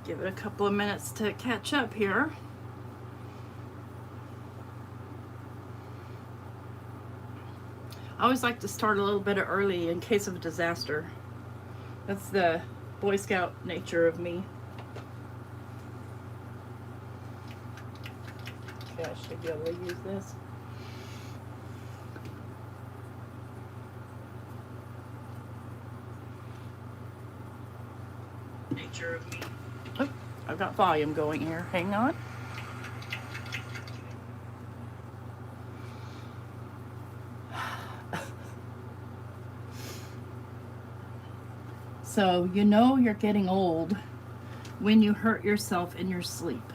Give it a couple of minutes to catch up here. I always like to start a little bit early in case of a disaster. That's the Boy Scout nature of me. Okay, I should be able to use this. Nature of me. Oh, I've got volume going here. Hang on. So, you know you're getting old when you hurt yourself in your sleep.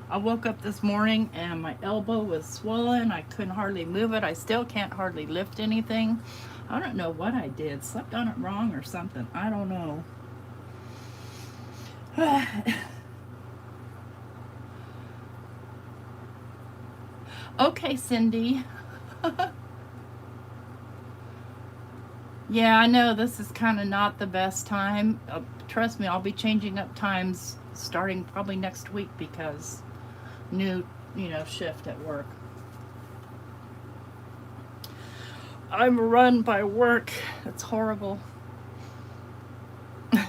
I woke up this morning and my elbow was swollen. I couldn't hardly move it. I still can't hardly lift anything. I don't know what I did. Slept on it wrong or something. I don't know. Okay, Cindy. Yeah, I know this is kind of not the best time. Trust me, I'll be changing up times starting probably next week because new, shift at work. I'm run by work. It's horrible. I'm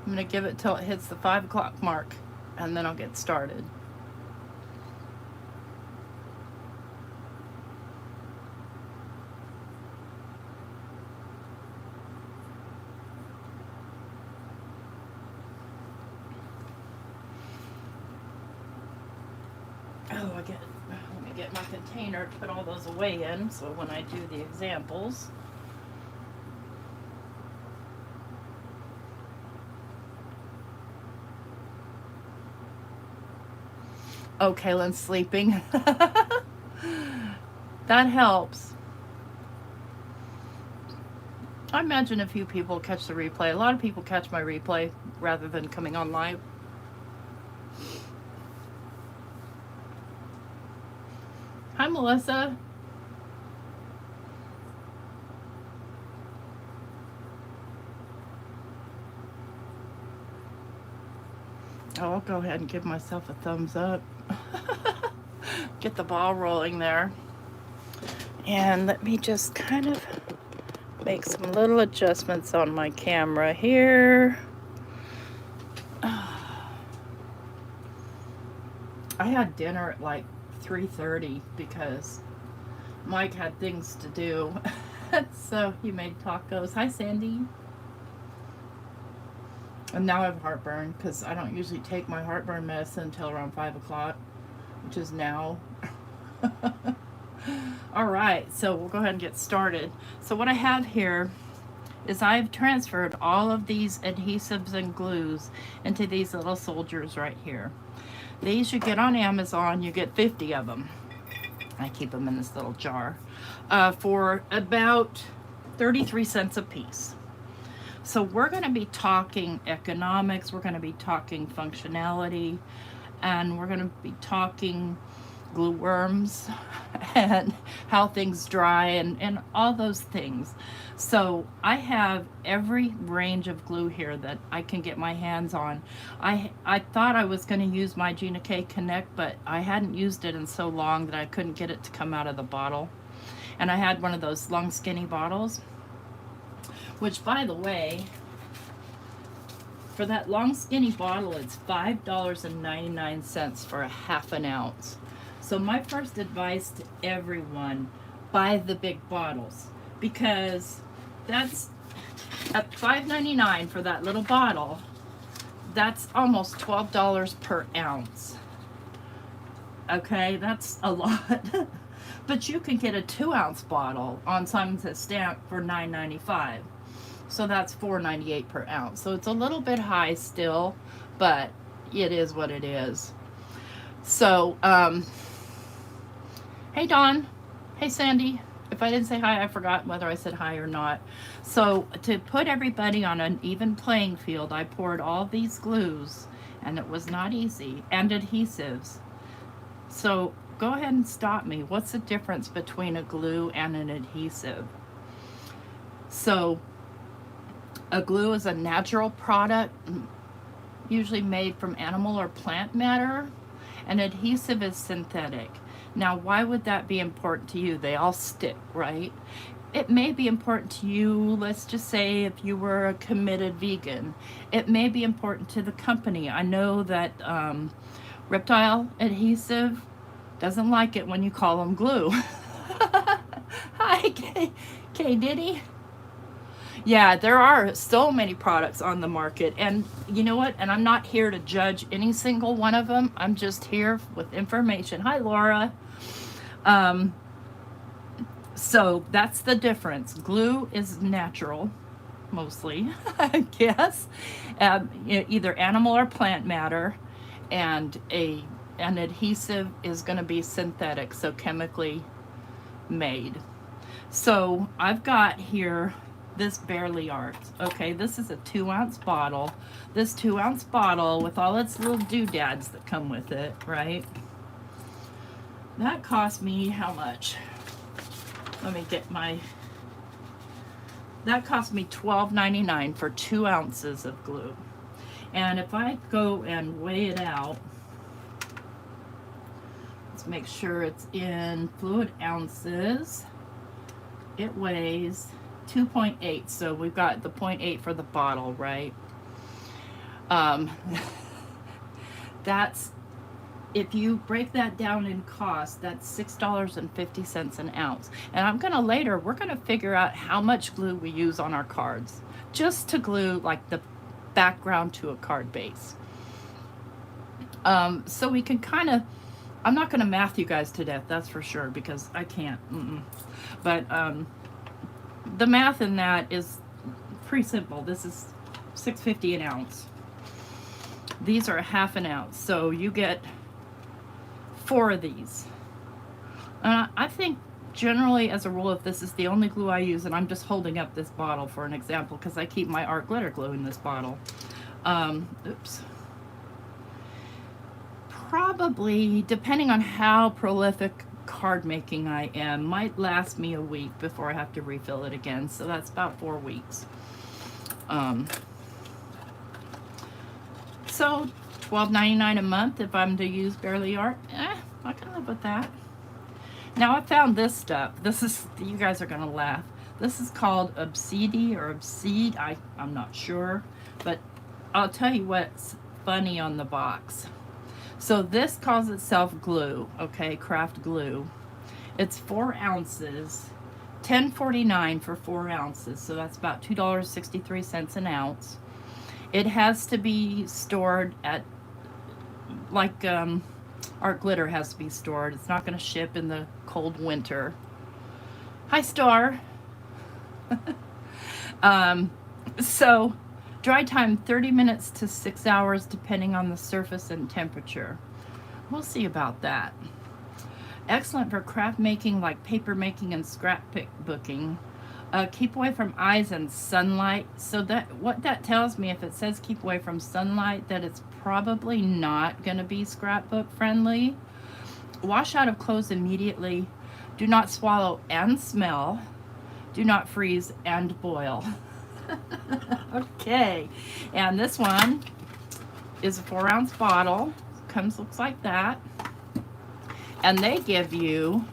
going to give it till it hits the 5 o'clock mark and then I'll get started. Let me get my container to put all those away in so when I do the examples. Oh, Kaylin's sleeping. That helps. I imagine a few people catch the replay. A lot of people catch my replay rather than coming on live. Hi, Melissa. Oh, I'll go ahead and give myself a thumbs up. Get the ball rolling there. And let me just kind of make some little adjustments on my camera here. I had dinner at like 3:30 because Mike had things to do. So he made tacos. Hi, Sandy. And now I have heartburn because I don't usually take my heartburn medicine until around 5 o'clock, which is now. All right, so we'll go ahead and get started. So what I have here is I've transferred all of these adhesives and glues into these little soldiers right here. These you get on Amazon. You get 50 of them. I keep them in this little jar for about 33 cents a piece. So we're going to be talking economics, we're going to be talking functionality, and we're going to be talking glue worms and how things dry and all those things. So I have every range of glue here that I can get my hands on. I thought I was going to use my Gina K Connect, but I hadn't used it in so long that I couldn't get it to come out of the bottle. And I had one of those long skinny bottles, which, by the way, for that long skinny bottle, it's $5.99 for a half an ounce. So my first advice to everyone, buy the big bottles, because that's at $5.99 for that little bottle. That's almost $12 per ounce. Okay, that's a lot. But you can get a 2-ounce bottle on Simon's Stamp for $9.95. So that's $4.98 per ounce. So it's a little bit high still, but it is what it is. So, hey Dawn, hey Sandy. If I didn't say hi, I forgot whether I said hi or not. So to put everybody on an even playing field, I poured all these glues, and it was not easy, and adhesives. So go ahead and stop me. What's the difference between a glue and an adhesive? So A glue is a natural product, usually made from animal or plant matter. An adhesive is synthetic. Now, why would that be important to you? They all stick, right? It may be important to you, let's just say if you were a committed vegan. It may be important to the company. I know that Reptile Adhesive doesn't like it when you call them glue. Hi, K Diddy. Yeah, there are so many products on the market, and you know what? And I'm not here to judge any single one of them. I'm just here with information. Hi, Laura. So that's the difference. Glue is natural, mostly, I guess, either animal or plant matter, and an adhesive is going to be synthetic, so chemically made. So I've got here this Barely Art. Okay, this is a 2-ounce bottle. This 2-ounce bottle with all its little doodads that come with it, right? That cost me how much? Let me get my... That cost me $12.99 for 2 ounces of glue. And if I go and weigh it out, let's make sure it's in fluid ounces. It weighs 2.8, so we've got the 0.8 for the bottle, right? That's, if you break that down in cost, that's $6.50 an ounce. And I'm gonna later, we're gonna figure out how much glue we use on our cards, just to glue like the background to a card base. So we can kind of, I'm not gonna math you guys to death, that's for sure, because I can't. But the math in that is pretty simple. This is $6.50 an ounce. These are a half an ounce, so you get 4 of these. I think generally, as a rule, if this is the only glue I use, and I'm just holding up this bottle for an example because I keep my art glitter glue in this bottle. Oops. Probably, depending on how prolific card making I am, might last me a week before I have to refill it again, so that's about 4 weeks. So $12.99 a month if I'm to use Barely Art. I can live with that. Now I found this stuff. This is, you guys are gonna laugh. This is called Obsede or Obsede. I'm not sure, but I'll tell you what's funny on the box. So this calls itself glue, okay, craft glue. It's 4 ounces, $10.49 for 4 ounces, so that's about $2.63 an ounce. It has to be stored at, like art glitter has to be stored. It's not going to ship in the cold winter. Hi, Star. So dry time 30 minutes to 6 hours depending on the surface and temperature. We'll see about that. Excellent for craft making like paper making and scrapbook booking. Keep away from eyes and sunlight. So that, what that tells me, if it says keep away from sunlight, that it's probably not going to be scrapbook friendly. Wash out of clothes immediately. Do not swallow and smell. Do not freeze and boil. Okay, and this one is a 4-ounce bottle. Looks like that. And they give you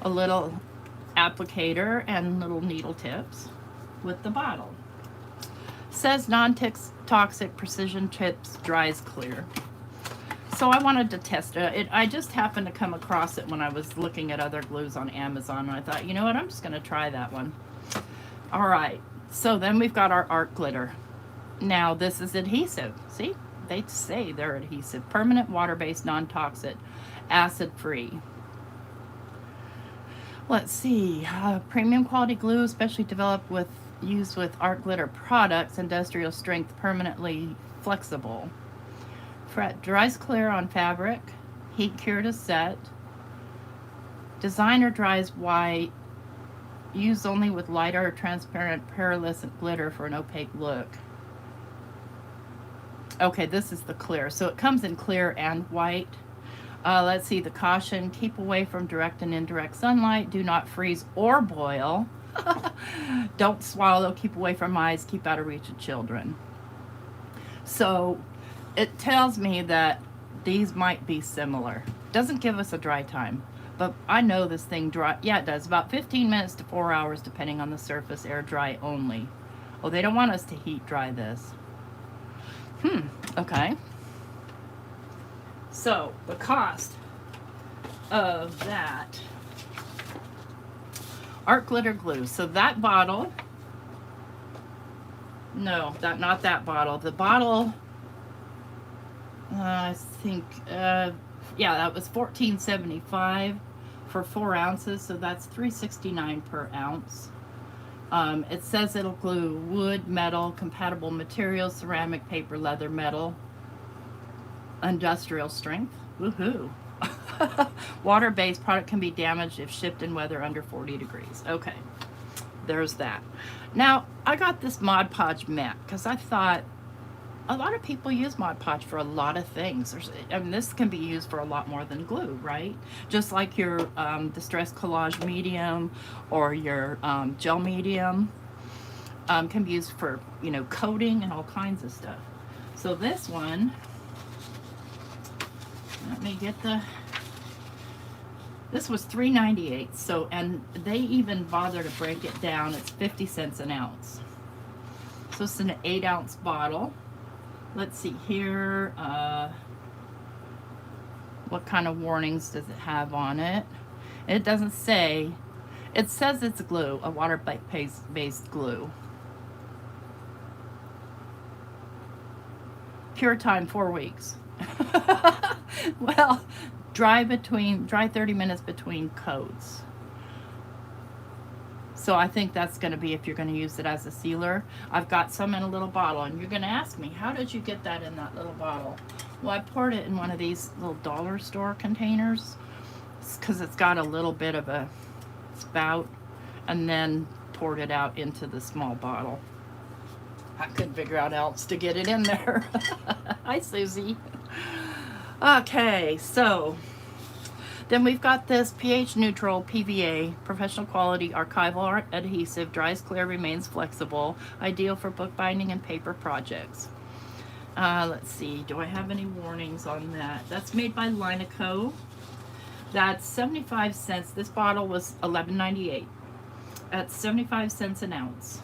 a little applicator and little needle tips with the bottle. Says non-toxic precision tips, dries clear. So I wanted to test it. I just happened to come across it when I was looking at other glues on Amazon, and I thought, you know what, I'm just going to try that one. All right, so then we've got our art glitter. Now this is adhesive. See, they say they're adhesive. Permanent, water-based, non-toxic, acid-free. Let's see, premium quality glue, especially developed with, used with art glitter products, industrial strength, permanently flexible. Dries clear on fabric, heat cure to set. Designer dries white, used only with lighter transparent pearlescent glitter for an opaque look. Okay, this is the clear, so it comes in clear and white. Let's see, the caution, keep away from direct and indirect sunlight, do not freeze or boil. Don't swallow, keep away from eyes, keep out of reach of children. So it tells me that these might be similar. Doesn't give us a dry time, but I know this thing dry. Yeah, it does. About 15 minutes to 4 hours, depending on the surface, air dry only. Oh, they don't want us to heat dry this. Okay. So the cost of that art glitter glue. So that bottle, no, not that bottle. The bottle, I think, yeah, that was $14.75 for 4 ounces. So that's $3.69 per ounce. It says it'll glue wood, metal, compatible materials, ceramic, paper, leather, metal, industrial strength. Woohoo. Water-based product can be damaged if shipped in weather under 40 degrees. Okay, there's that. Now, I got this Mod Podge mat because I thought a lot of people use Mod Podge for a lot of things. I mean, this can be used for a lot more than glue, right? Just like your Distress Collage medium or your gel medium can be used for, you know, coating and all kinds of stuff. So this one, let me get this was $3.98. So, and they even bother to break it down. It's 50 cents an ounce. So it's an 8-ounce bottle. Let's see here. What kind of warnings does it have on it? It doesn't say. It says it's glue, a water-based glue. Cure time 4 weeks. Well, dry 30 minutes between coats. So I think that's going to be if you're going to use it as a sealer. I've got some in a little bottle, and you're going to ask me, how did you get that in that little bottle? Well, I poured it in one of these little dollar store containers because it's got a little bit of a spout, and then poured it out into the small bottle. I couldn't figure out how else to get it in there. Hi, Susie. Okay, so then we've got this pH neutral PVA, professional quality archival art adhesive, dries clear, remains flexible, ideal for bookbinding and paper projects. Let's see, do I have any warnings on that? That's made by Linaco. That's 75 cents. This bottle was $11.98. That's 75 cents an ounce.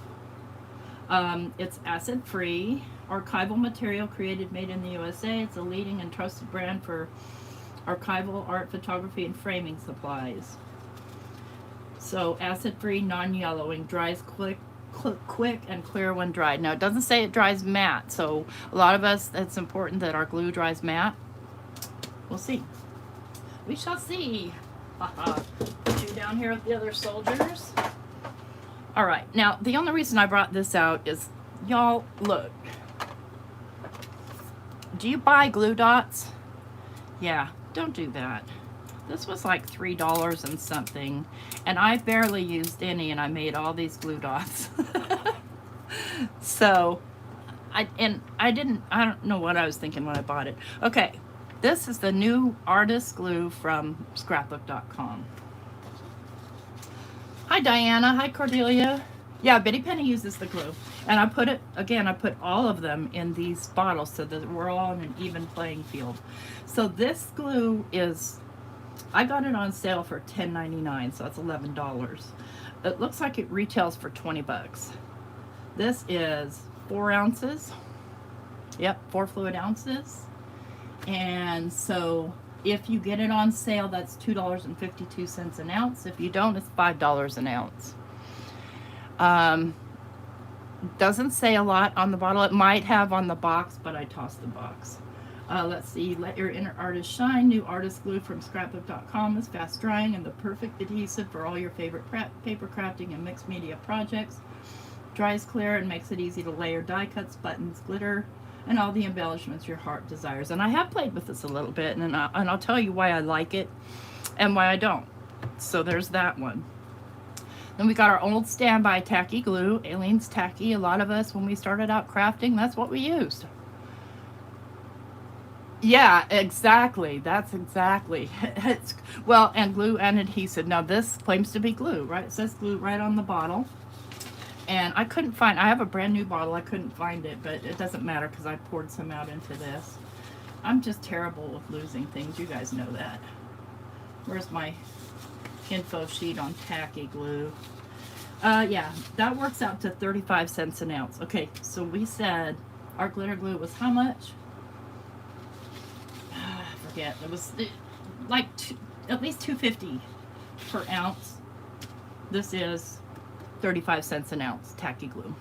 It's acid free, archival material created, made in the USA. It's a leading and trusted brand for archival art, photography, and framing supplies. So acid free, non-yellowing, dries quick and clear when dried. Now it doesn't say it dries matte, so a lot of us, it's important that our glue dries matte. We'll see. We shall see. Put you down here with the other soldiers. All right, now the only reason I brought this out is, y'all, look. Do you buy glue dots? Yeah, don't do that. This was like $3 and something, and I barely used any, and I made all these glue dots. So, I don't know what I was thinking when I bought it. Okay, this is the new artist glue from scrapbook.com. Hi Diana, hi Cordelia. Yeah, Betty Penny uses the glue. And I put all of them in these bottles so that we're all on an even playing field. So this glue is, I got it on sale for $10.99, so that's $11. It looks like it retails for 20 bucks. This is 4 ounces. Yep, 4 fluid ounces. And so if you get it on sale, that's $2.52 an ounce. If you don't, it's $5 an ounce. Doesn't say a lot on the bottle. It might have on the box, but I tossed the box. Let's see. Let your inner artist shine. New artist glue from scrapbook.com is fast drying and the perfect adhesive for all your favorite paper crafting and mixed media projects. Dries clear and makes it easy to layer die cuts, buttons, glitter, and all the embellishments your heart desires. And I have played with this a little bit, and I'll tell you why I like it and why I don't. So there's that one. Then we got our old standby tacky glue, Aleene's Tacky. A lot of us, when we started out crafting, that's what we used. Yeah, exactly. That's exactly. It's, well, and glue and adhesive. Now this claims to be glue, right? It says glue right on the bottle. And I couldn't find, I have a brand new bottle. I couldn't find it, but it doesn't matter because I poured some out into this. I'm just terrible with losing things. You guys know that. Where's my info sheet on tacky glue? Yeah, that works out to 35 cents an ounce. Okay, so we said our glitter glue was how much? I forget. It was like at least $2.50 per ounce. This is 35 cents an ounce tacky glue.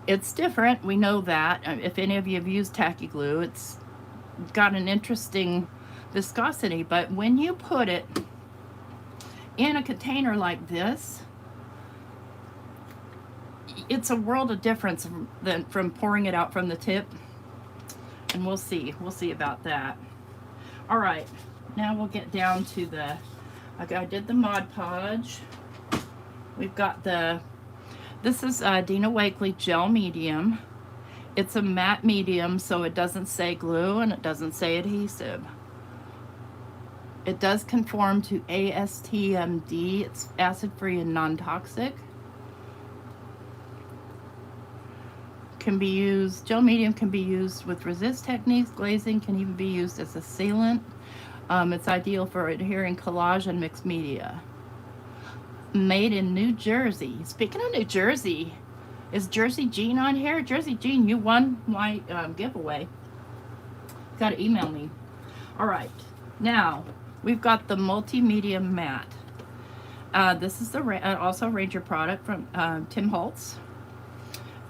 It's different. We know that. If any of you have used tacky glue, it's got an interesting viscosity, but when you put it in a container like this, it's a world of difference from pouring it out from the tip. And we'll see about that. All right, now we'll get down to the, I did the Mod Podge. We've got this is Dina Wakley Gel Medium. It's a matte medium, so it doesn't say glue and it doesn't say adhesive. It does conform to ASTMD. It's acid-free and non-toxic. Can be used, gel medium can be used with resist techniques. Glazing can even be used as a sealant. It's ideal for adhering collage and mixed media. Made in New Jersey. Speaking of New Jersey, is Jersey Jean on here? Jersey Jean, you won my giveaway. Got to email me. All right, now we've got the multimedia matte. This is the also a Ranger product from Tim Holtz.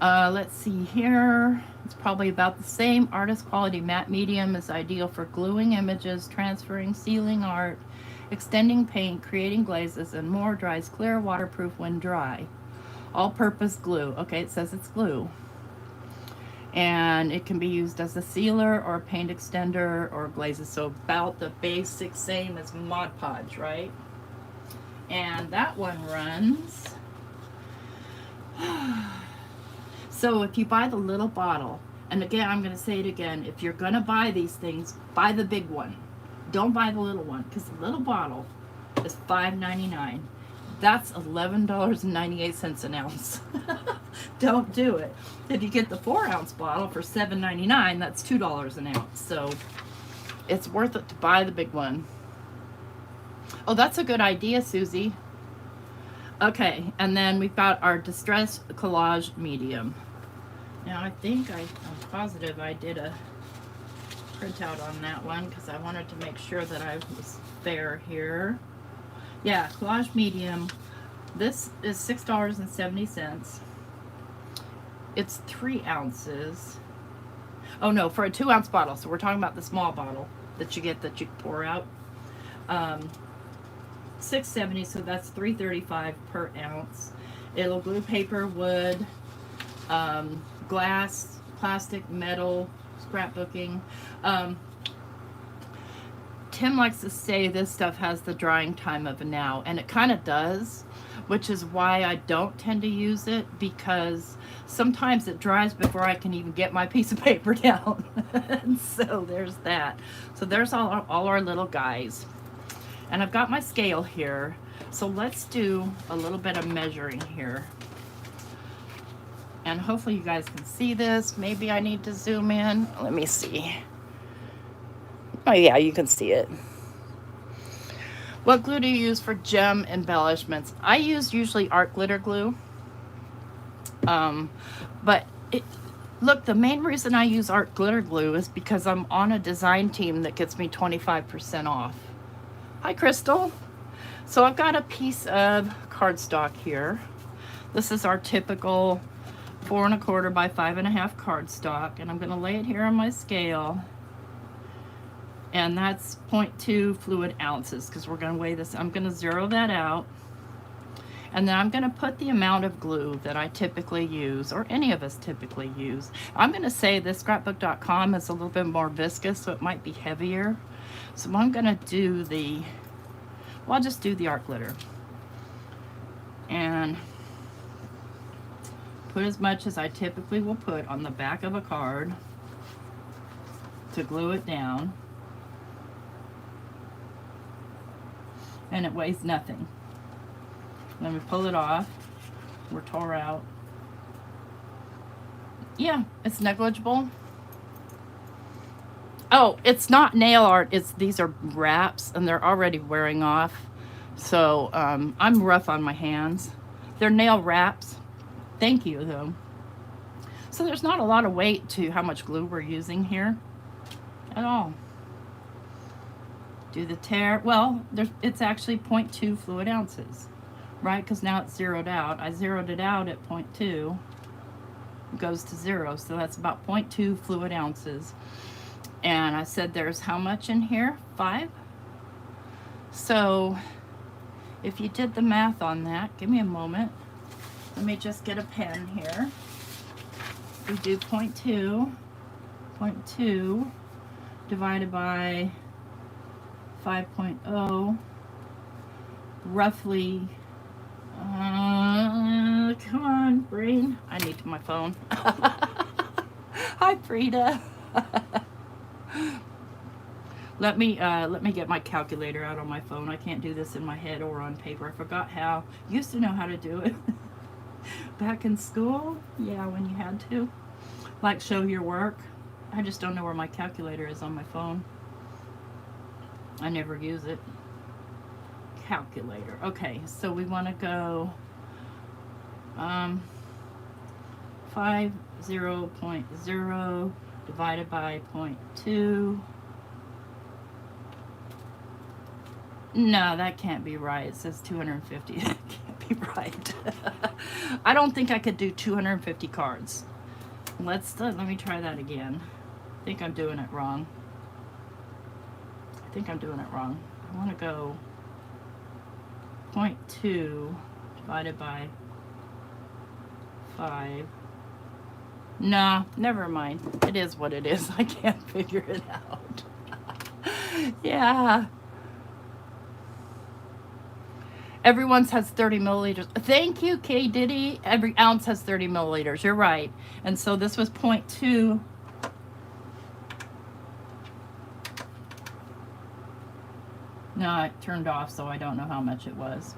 Let's see here. It's probably about the same. Artist quality matte medium is ideal for gluing images, transferring, sealing art, extending paint, creating glazes, and more. Dries clear, waterproof when dry. All-purpose glue. Okay, it says it's glue. And it can be used as a sealer or a paint extender or glazes. So about the basic same as Mod Podge, right? And that one runs. So if you buy the little bottle, and again, I'm going to say it again, if you're going to buy these things, buy the big one. Don't buy the little one, because the little bottle is $5.99. That's $11.98 an ounce. Don't do it. If you get the 4-ounce bottle for $7.99, that's $2 an ounce. So it's worth it to buy the big one. Oh, that's a good idea, Susie. Okay, and then we've got our Distress Collage Medium. Now I think I'm positive I did a printout on that one because I wanted to make sure that I was fair here. Yeah, Collage Medium. This is $6.70. It's 3 ounces. Oh no, for a 2-ounce bottle. So we're talking about the small bottle that you get that you pour out. $6.70, so that's $3.35 per ounce. It'll glue paper, wood, glass, plastic, metal, scrapbooking. Tim likes to say this stuff has the drying time of a now, and it kind of does, which is why I don't tend to use it, because sometimes it dries before I can even get my piece of paper down. And so there's that. So there's all our little guys. And I've got my scale here. So let's do a little bit of measuring here. And hopefully you guys can see this. Maybe I need to zoom in. Let me see. Oh yeah, you can see it. What glue do you use for gem embellishments? I use usually art glitter glue. But look, the main reason I use art glitter glue is because I'm on a design team that gets me 25% off. Hi, Crystal. So I've got a piece of cardstock here. This is our typical 4 1/4 by 5 1/2 cardstock, and I'm going to lay it here on my scale. And that's 0.2 fluid ounces because we're going to weigh this. I'm going to zero that out. And then I'm going to put the amount of glue that I typically use, or any of us typically use. I'm going to say this scrapbook.com is a little bit more viscous, so it might be heavier. So I'm going to do I'll just do the art glitter. And put as much as I typically will put on the back of a card. to glue it down. And it weighs nothing. Let me pull it off. We're tore out. Yeah, it's negligible. Oh, it's not nail art. These are wraps, and they're already wearing off. So I'm rough on my hands. They're nail wraps. Thank you, though. So there's not a lot of weight to how much glue we're using here at all. Do the tear. Well, it's actually 0.2 fluid ounces, right? Because now it's zeroed out. I zeroed it out at 0.2. It goes to 0, so that's about 0.2 fluid ounces. And I said there's how much in here? 5. So if you did the math on that, give me a moment. Let me just get a pen here. We do 0.2 divided by 5.0, roughly, come on, brain. I need my phone. Hi, Frida. Let me get my calculator out on my phone. I can't do this in my head or on paper. I forgot how. Used to know how to do it. Back in school, yeah, when you had to. Like show your work. I just don't know where my calculator is on my phone. I never use it. Calculator. Okay, so we want to go 50.0 divided by 0.2. No, that can't be right. It says 250. That can't be right. I don't think I could do 250 cards. Let me try that again. I think I'm doing it wrong. I want to go 0.2 divided by 5. No, never mind. It is what it is. I can't figure it out. Yeah. Everyone's has 30 milliliters. Thank you, K. Diddy. Every ounce has 30 milliliters. You're right. And so this was 0.2. No, it turned off, so I don't know how much it was.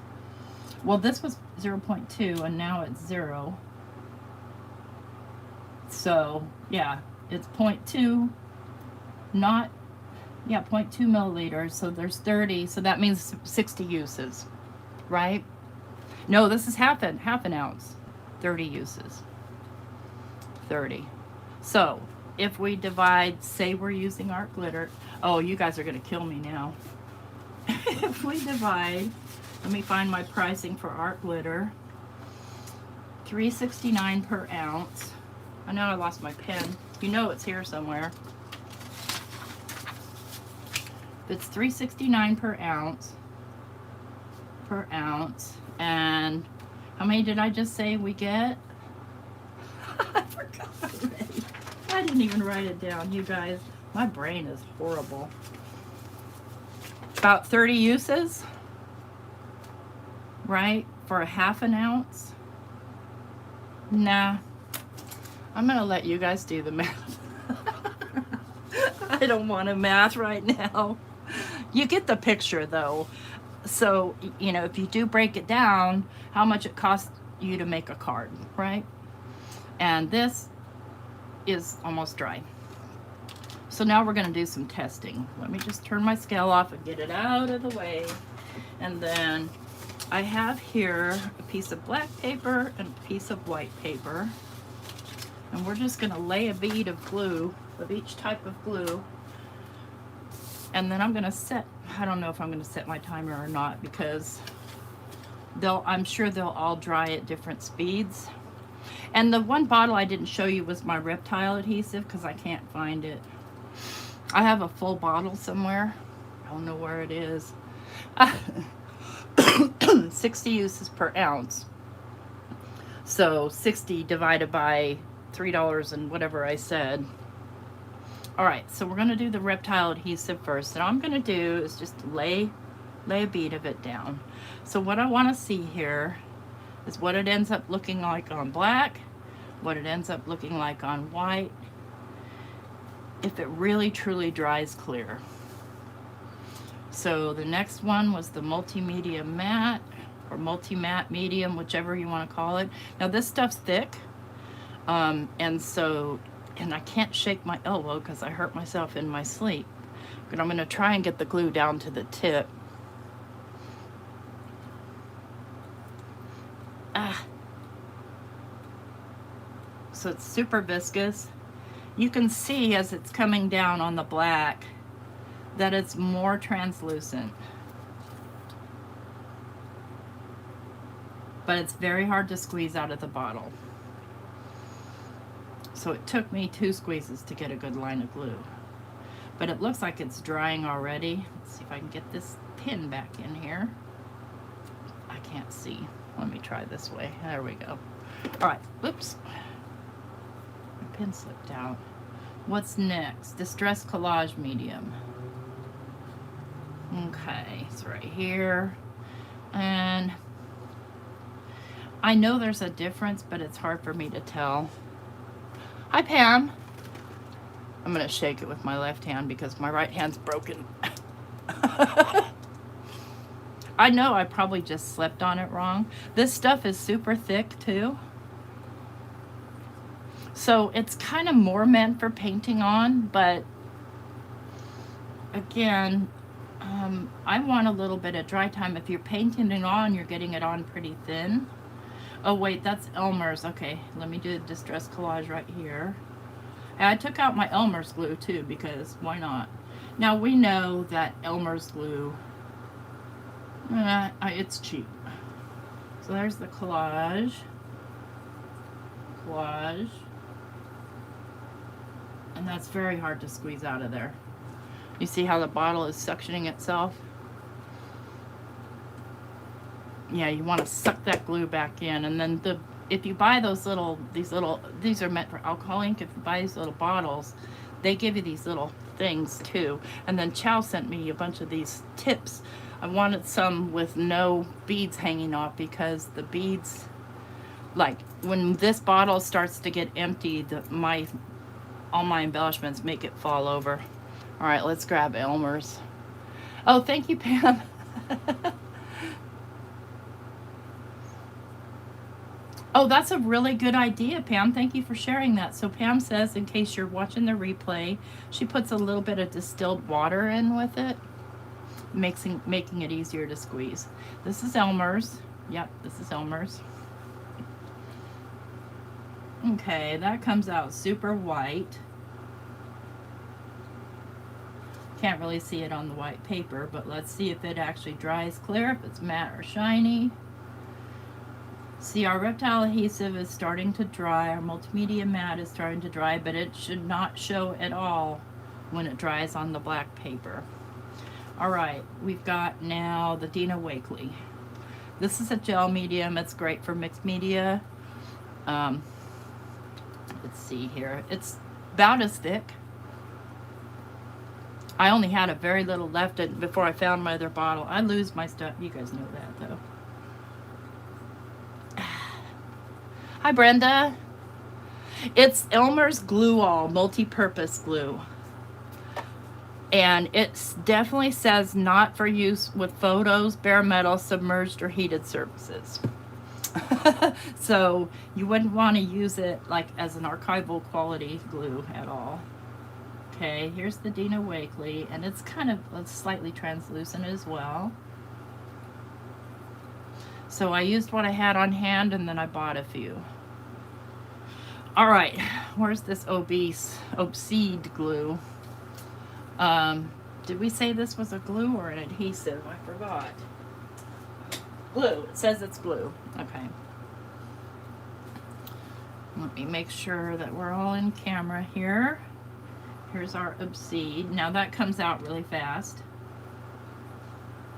Well, this was 0.2, and now it's 0. So, yeah, it's 0.2, not, yeah, 0.2 milliliters. So there's 30, so that means 60 uses. Right? No, this is half an ounce. 30 uses. 30. So if we divide, say we're using art glitter. Oh, you guys are going to kill me now. If we divide, let me find my pricing for art glitter. $3.69 per ounce. I know I lost my pen. You know it's here somewhere. It's $3.69 per ounce. And how many did I just say we get? I forgot already. I didn't even write it down, you guys. My brain is horrible. About 30 uses, right? For a half an ounce. Nah, I'm gonna let you guys do the math. I don't want to math right now. You get the picture though. So, you know, if you do break it down, how much it costs you to make a card, right? And this is almost dry. So now we're going to do some testing. Let me just turn my scale off and get it out of the way. And then I have here a piece of black paper and a piece of white paper. And we're just going to lay a bead of glue, of each type of glue. And then I'm going to set, I don't know if I'm going to set my timer or not, because I'm sure they'll all dry at different speeds. And the one bottle I didn't show you was my reptile adhesive, because I can't find it. I have a full bottle somewhere. I don't know where it is. 60 uses per ounce. So 60 divided by $3 and whatever I said. All right, so we're going to do the reptile adhesive first. And all I'm going to do is just lay a bead of it down. So what I want to see here is what it ends up looking like on black, what it ends up looking like on white, if it really truly dries clear. So the next one was the multimedia matte, or multi-matte medium, whichever you want to call it. Now this stuff's thick, and I can't shake my elbow because I hurt myself in my sleep. But I'm going to try and get the glue down to the tip. So it's super viscous. You can see as it's coming down on the black that it's more translucent. But it's very hard to squeeze out of the bottle. So it took me 2 squeezes to get a good line of glue. But it looks like it's drying already. Let's see if I can get this pin back in here. I can't see. Let me try this way. There we go. All right, oops. My pin slipped out. What's next? Distress Collage Medium. Okay, it's right here. And I know there's a difference, but it's hard for me to tell. Hi, Pam. I'm going to shake it with my left hand because my right hand's broken. I know I probably just slept on it wrong. This stuff is super thick too. So it's kind of more meant for painting on, but again, I want a little bit of dry time. If you're painting it on, you're getting it on pretty thin. Oh wait, that's Elmer's. Okay, let me do a Distress Collage right here. And I took out my Elmer's glue too, because why not? Now we know that Elmer's glue, it's cheap. So there's the collage. And that's very hard to squeeze out of there. You see how the bottle is suctioning itself? Yeah, you want to suck that glue back in. And then if you buy these are meant for alcohol ink. If you buy these little bottles, they give you these little things too. And then Chow sent me a bunch of these tips. I wanted some with no beads hanging off, because the beads, like when this bottle starts to get empty, all my embellishments make it fall over. All right, let's grab Elmer's. Oh, thank you, Pam. Oh, that's a really good idea, Pam. Thank you for sharing that. So Pam says, in case you're watching the replay, she puts a little bit of distilled water in with it, making it easier to squeeze. This is Elmer's. Yep, this is Elmer's. Okay, that comes out super white. Can't really see it on the white paper, but let's see if it actually dries clear, if it's matte or shiny. See, our reptile adhesive is starting to dry. Our multimedia matte is starting to dry, but it should not show at all when it dries on the black paper. All right, we've got now the Dina Wakley. This is a gel medium. It's great for mixed media. Let's see here. It's about as thick. I only had a very little left before I found my other bottle. I lose my stuff. You guys know that, though. Hi, Brenda. It's Elmer's Glue All multi-purpose glue. And it definitely says not for use with photos, bare metal, submerged, or heated surfaces. So you wouldn't want to use it like as an archival quality glue at all. Okay, here's the Dina Wakley, and it's kind of slightly translucent as well. So I used what I had on hand, and then I bought a few. All right, where's this Obsede glue? Did we say this was a glue or an adhesive? I forgot. Glue. It says it's glue. Okay. Let me make sure that we're all in camera here. Here's our Obsede. Now that comes out really fast,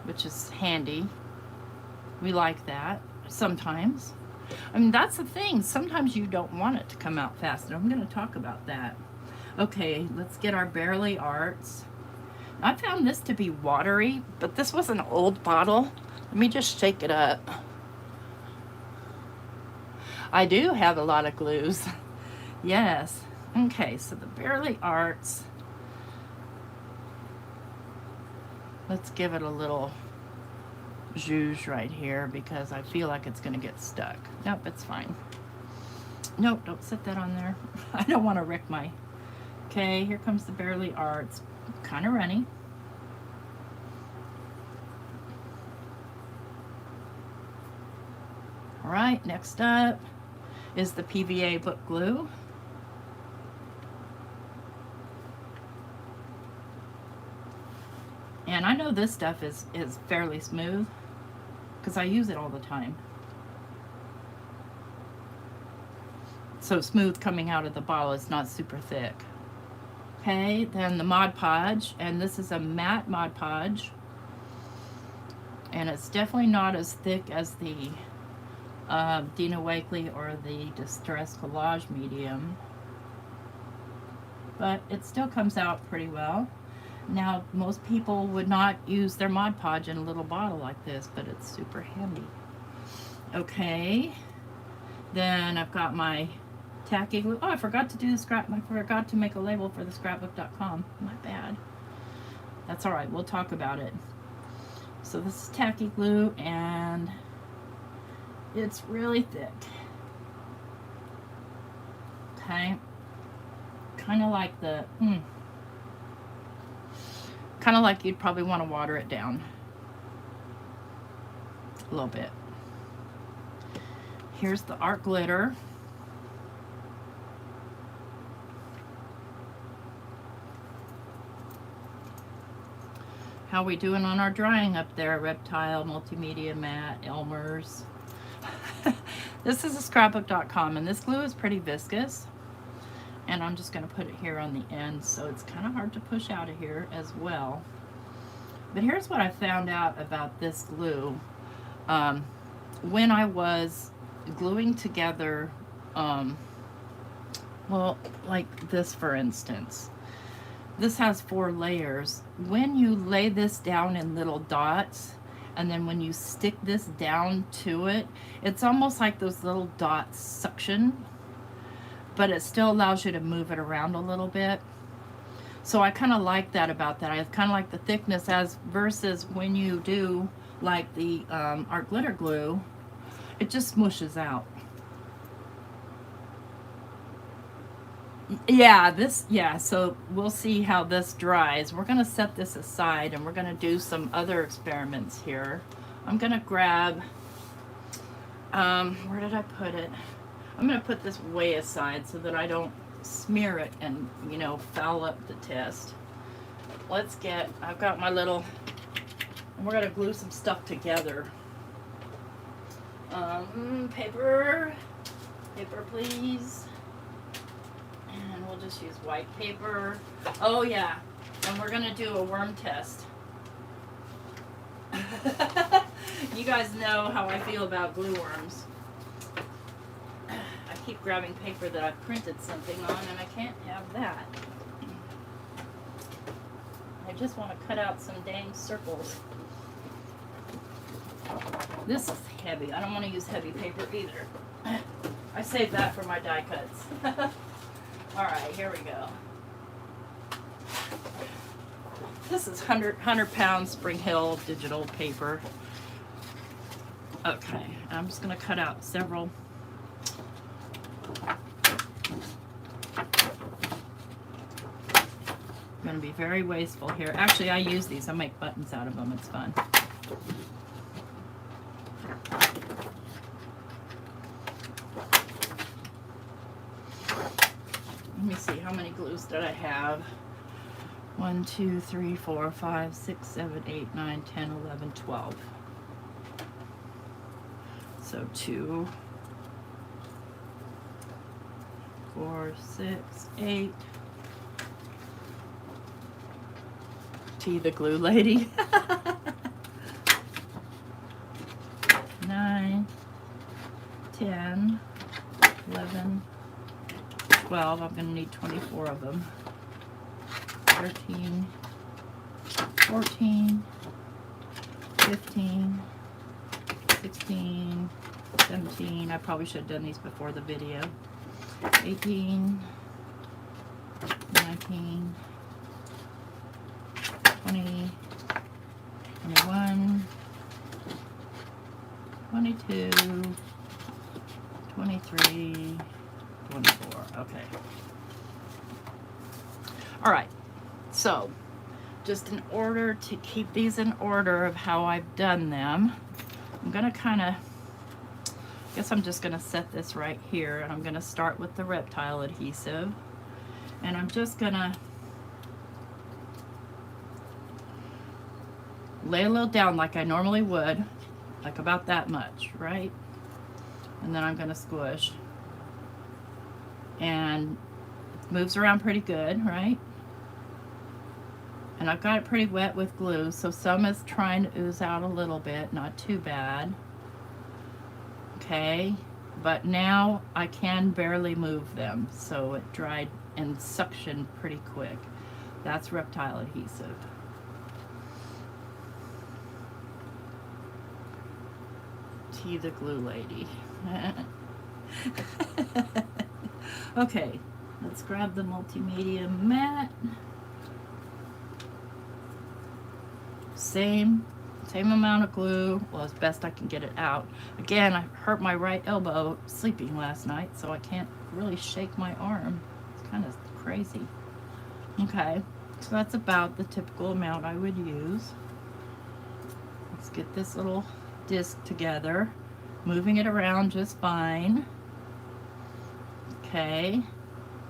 which is handy. We like that sometimes. I mean, that's the thing. Sometimes you don't want it to come out fast, and I'm going to talk about that. Okay, let's get our Barely Arts. I found this to be watery, but this was an old bottle. Let me just shake it up. I do have a lot of glues. Yes. Okay, so the Barely Arts. Let's give it a little zhuzh right here because I feel like it's going to get stuck. Nope, it's fine. Nope, don't set that on there. I don't want to wreck my... Okay, here comes the Barely Art. It's kind of runny. All right, next up is the PVA book glue. And I know this stuff is fairly smooth because I use it all the time. So smooth coming out of the bottle, it's not super thick. Okay, then the Mod Podge, and this is a matte Mod Podge. And it's definitely not as thick as the Dina Wakley or the Distress Collage Medium. But it still comes out pretty well. Now, most people would not use their Mod Podge in a little bottle like this, but it's super handy. Okay, then I've got my tacky glue. Oh, I forgot to do the scrap. I forgot to make a label for the scrapbook.com. My bad. That's all right. We'll talk about it. So this is tacky glue, and it's really thick. Okay, kind of like the kind of like you'd probably want to water it down a little bit. Here's the art glitter. How we doing on our drying up there? Reptile, Multimedia Matte, Elmer's. This is a scrapbook.com, and this glue is pretty viscous. And I'm just going to put it here on the end, so it's kind of hard to push out of here as well. But here's what I found out about this glue. When I was gluing together, well, like this for instance. This has 4 layers. When you lay this down in little dots, and then when you stick this down to it, it's almost like those little dots suction, but it still allows you to move it around a little bit. So I kind of like that about that. I kind of like the thickness as versus when you do like the art glitter glue, it just smooshes out. Yeah, so we'll see how this dries. We're going to set this aside and we're going to do some other experiments here. I'm going to grab, where did I put it? I'm going to put this way aside so that I don't smear it and, you know, foul up the test. I've got my little, we're going to glue some stuff together. Paper please. And we'll just use white paper. Oh yeah, and we're gonna do a worm test. You guys know how I feel about glue worms. I keep grabbing paper that I've printed something on, and I can't have that. I just want to cut out some dang circles. This is heavy. I don't want to use heavy paper either. I saved that for my die cuts. Alright, here we go. This is 100 pound Spring Hill digital paper. Okay, I'm just going to cut out several. I'm going to be very wasteful here. Actually, I use these. I make buttons out of them. It's fun. Let me see, how many glues did I have? 1, 2, 3, 4, 5, 6, 7, 8, 9, 10, 11, 12. So 2, 4, 6, 8. T, the glue lady. 9, 10, 11, 12. I'm going to need 24 of them. 13, 14, 15, 16, 17. I probably should have done these before the video. 18, 19, 20, 22, 23, 24. Okay. All right. So, just in order to keep these in order of how I've done them, I'm going to kind of, I guess I'm just going to set this right here, and I'm going to start with the reptile adhesive, and I'm just going to lay a little down like I normally would, like about that much, right? And then I'm going to squish, and it moves around pretty good, right? And I've got it pretty wet with glue, so some is trying to ooze out a little bit, not too bad. Okay, but now I can barely move them, so it dried and suctioned pretty quick. That's reptile adhesive. T the glue lady. Okay, let's grab the multimedia mat. Same amount of glue, well, as best I can get it out. Again, I hurt my right elbow sleeping last night, so I can't really shake my arm. It's kind of crazy. Okay, so that's about the typical amount I would use. Let's get this little disc together, moving it around just fine. Okay,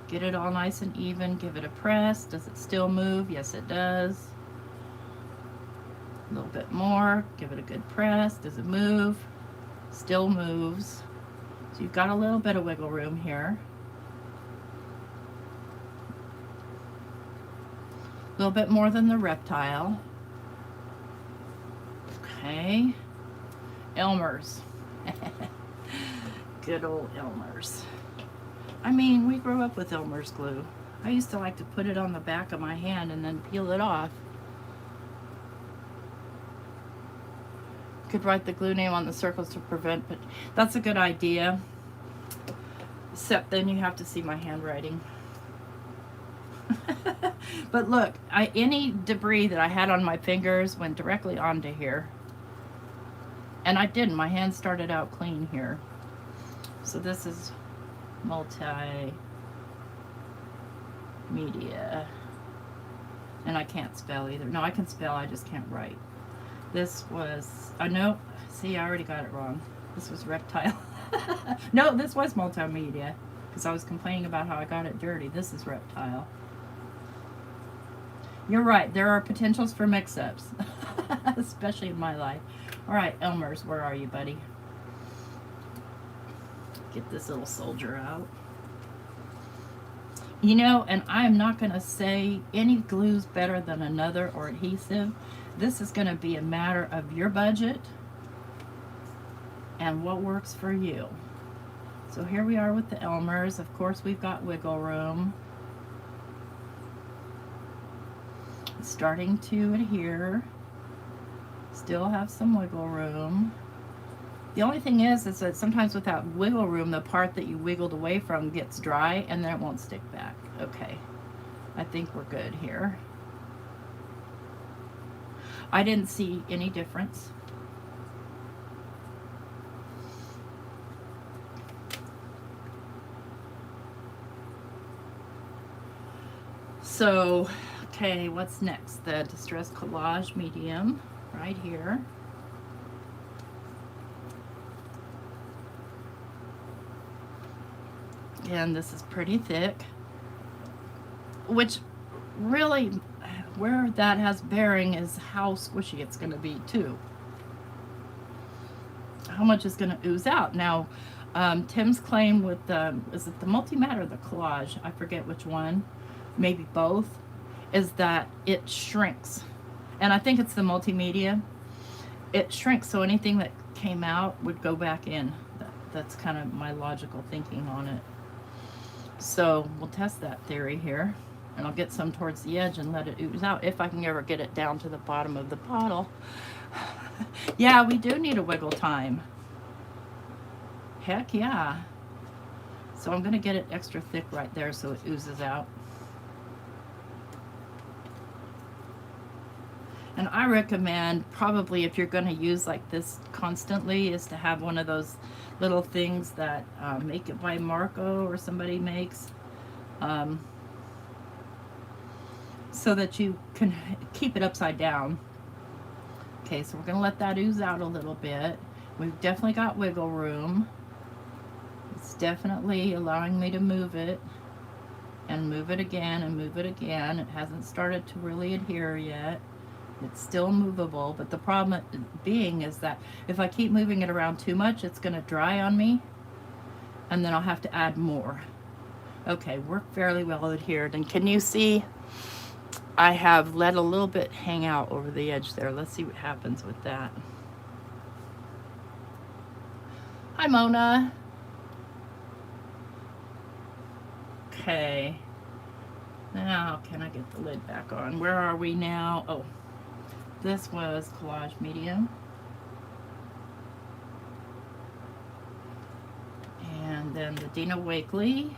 get it all nice and even, give it a press. Does it still move? Yes, it does. A little bit more, give it a good press. Does it move? Still moves. So you've got a little bit of wiggle room here. A little bit more than the reptile. Okay. Elmer's. Good old Elmer's. I mean, we grew up with Elmer's glue. I used to like to put it on the back of my hand and then peel it off. Could write the glue name on the circles to prevent, but that's a good idea. Except then you have to see my handwriting. But look, any debris that I had on my fingers went directly onto here. And I didn't. My hand started out clean here. So this is multimedia. And I can't spell either. No, I can spell, I just can't write. This was, no, see, I already got it wrong. This was reptile. No, this was multimedia, because I was complaining about how I got it dirty. This is reptile. You're right, there are potentials for mix-ups, especially in my life. All right, Elmer's, where are you, buddy? Get this little soldier out. You know, and I'm not going to say any glue's better than another or adhesive. This is going to be a matter of your budget and what works for you. So here we are with the Elmer's. Of course, we've got wiggle room. It's starting to adhere. Still have some wiggle room. The only thing is that sometimes with that wiggle room, the part that you wiggled away from gets dry and then it won't stick back. Okay, I think we're good here. I didn't see any difference. So, okay, what's next? The Distress Collage Medium right here. Again, this is pretty thick, which really, where that has bearing is how squishy it's going to be too. How much is going to ooze out. Now, Tim's claim with the, is it the multi-mat or the collage? I forget which one, maybe both, is that it shrinks. And I think it's the multimedia. It shrinks, so anything that came out would go back in. That's kind of my logical thinking on it. So we'll test that theory here. And I'll get some towards the edge and let it ooze out if I can ever get it down to the bottom of the bottle. Yeah, we do need a wiggle time. Heck yeah. So I'm going to get it extra thick right there so it oozes out. And I recommend, probably if you're going to use like this constantly, is to have one of those little things that Make It by Marco or somebody makes, um, so that you can keep it upside down. Okay, so we're going to let that ooze out a little bit. We've definitely got wiggle room. It's definitely allowing me to move it and move it again and move it again. It hasn't started to really adhere yet. It's still movable, but the problem being is that if I keep moving it around too much, it's going to dry on me, and then I'll have to add more. Okay, we're fairly well adhered, and can you see I have let a little bit hang out over the edge there. Let's see what happens with that. Hi, Mona. Okay. Now, can I get the lid back on? Where are we now? Oh, this was Collage Medium. And then the Dina Wakley.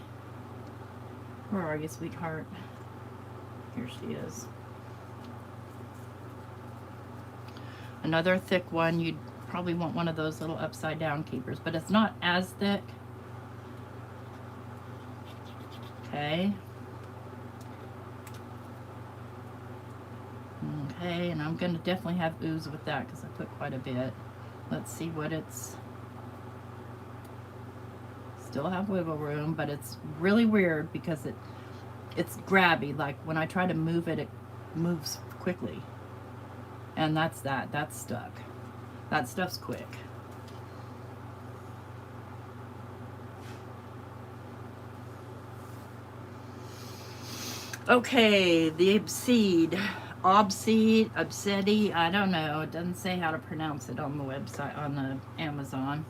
Where are you, sweetheart? Here she is. Another thick one. You'd probably want one of those little upside down keepers, but it's not as thick. Okay. Okay, and I'm going to definitely have ooze with that because I put quite a bit. Let's see what it's... Still have wiggle room, but it's really weird because it's grabby. Like when I try to move it, it moves quickly. And that's stuck. That stuff's quick. Okay, the Obsede, I don't know. It doesn't say how to pronounce it on the website, on the Amazon.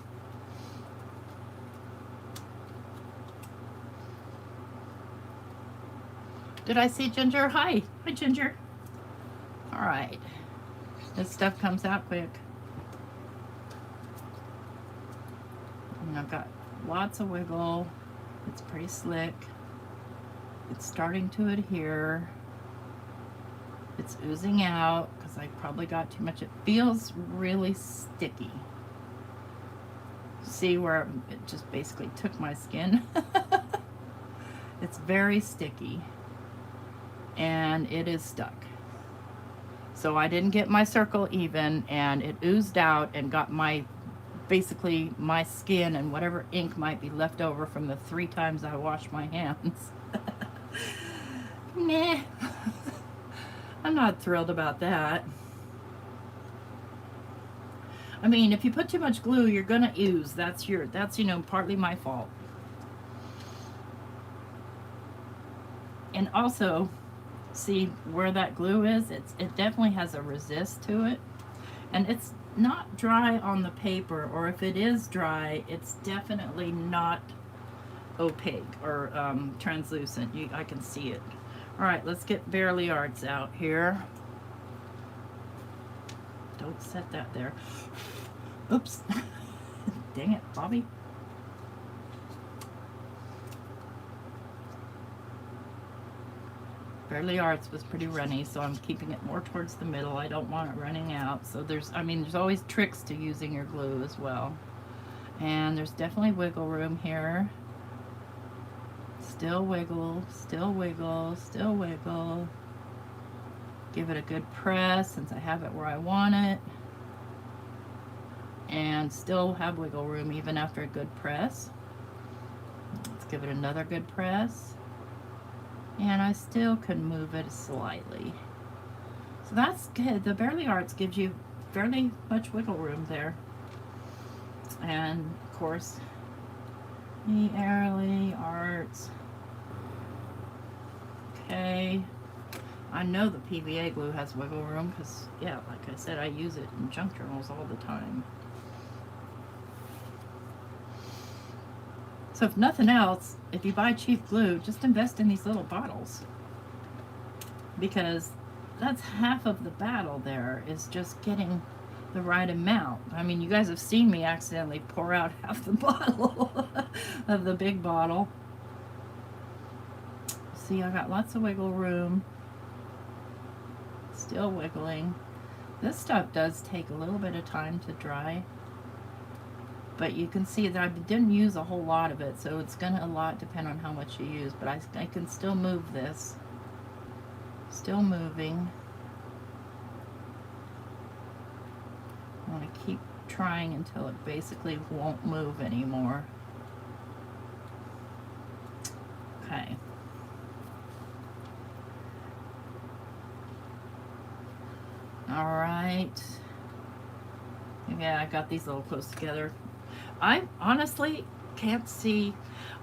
Did I see Ginger? Hi. Hi, Ginger. All right. This stuff comes out quick. And I've got lots of wiggle. It's pretty slick. It's starting to adhere. It's oozing out because I probably got too much. It feels really sticky. See where it just basically took my skin? It's very sticky. And it is stuck. So I didn't get my circle even, and it oozed out and got basically my skin and whatever ink might be left over from the 3 times I washed my hands. Meh. I'm not thrilled about that. I mean, if you put too much glue, you're gonna ooze. That's partly my fault. And also, see where that glue is? It definitely has a resist to it. And it's not dry on the paper, or if it is dry, it's definitely not opaque or translucent. I can see it. All right, let's get Barely Arts out here. Don't set that there. Oops. Dang it, Bobby. Barely Arts was pretty runny, so I'm keeping it more towards the middle. I don't want it running out. So there's always tricks to using your glue as well. And there's definitely wiggle room here. Still wiggle, still wiggle, still wiggle. Give it a good press since I have it where I want it. And still have wiggle room even after a good press. Let's give it another good press. And I still can move it slightly. So that's good. The Barely Arts gives you fairly much wiggle room there. And of course, the Barely Arts. Okay. I know the PVA glue has wiggle room because, yeah, like I said, I use it in junk journals all the time. So if nothing else, if you buy cheap glue, just invest in these little bottles. Because that's half of the battle there, is just getting the right amount. I mean, you guys have seen me accidentally pour out half the bottle of the big bottle. See, I got lots of wiggle room. Still wiggling. This stuff does take a little bit of time to dry, but you can see that I didn't use a whole lot of it, so it's gonna a lot depend on how much you use, but I can still move this. Still moving. I want to keep trying until it basically won't move anymore. Okay. All right. Yeah, I got these little close together. I honestly can't see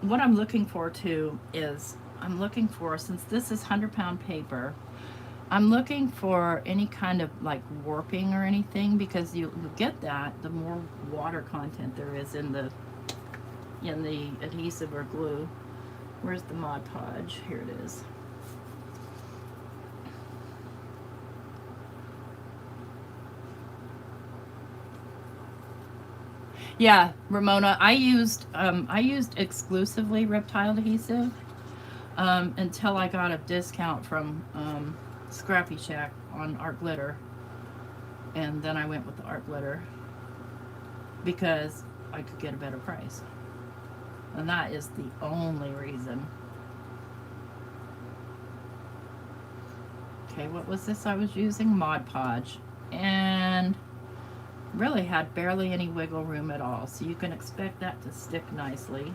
what I'm looking for too is I'm looking for, since this is 100-pound paper, I'm looking for any kind of like warping or anything, because you get that the more water content there is in the adhesive or glue. Where's the Mod Podge? Here it is. Yeah, Ramona, I used exclusively Reptile adhesive until I got a discount from Scrappy Shack on art glitter, and then I went with the art glitter because I could get a better price, and that is the only reason. Okay, what was this I was using? Mod Podge, and really had barely any wiggle room at all, so you can expect that to stick nicely.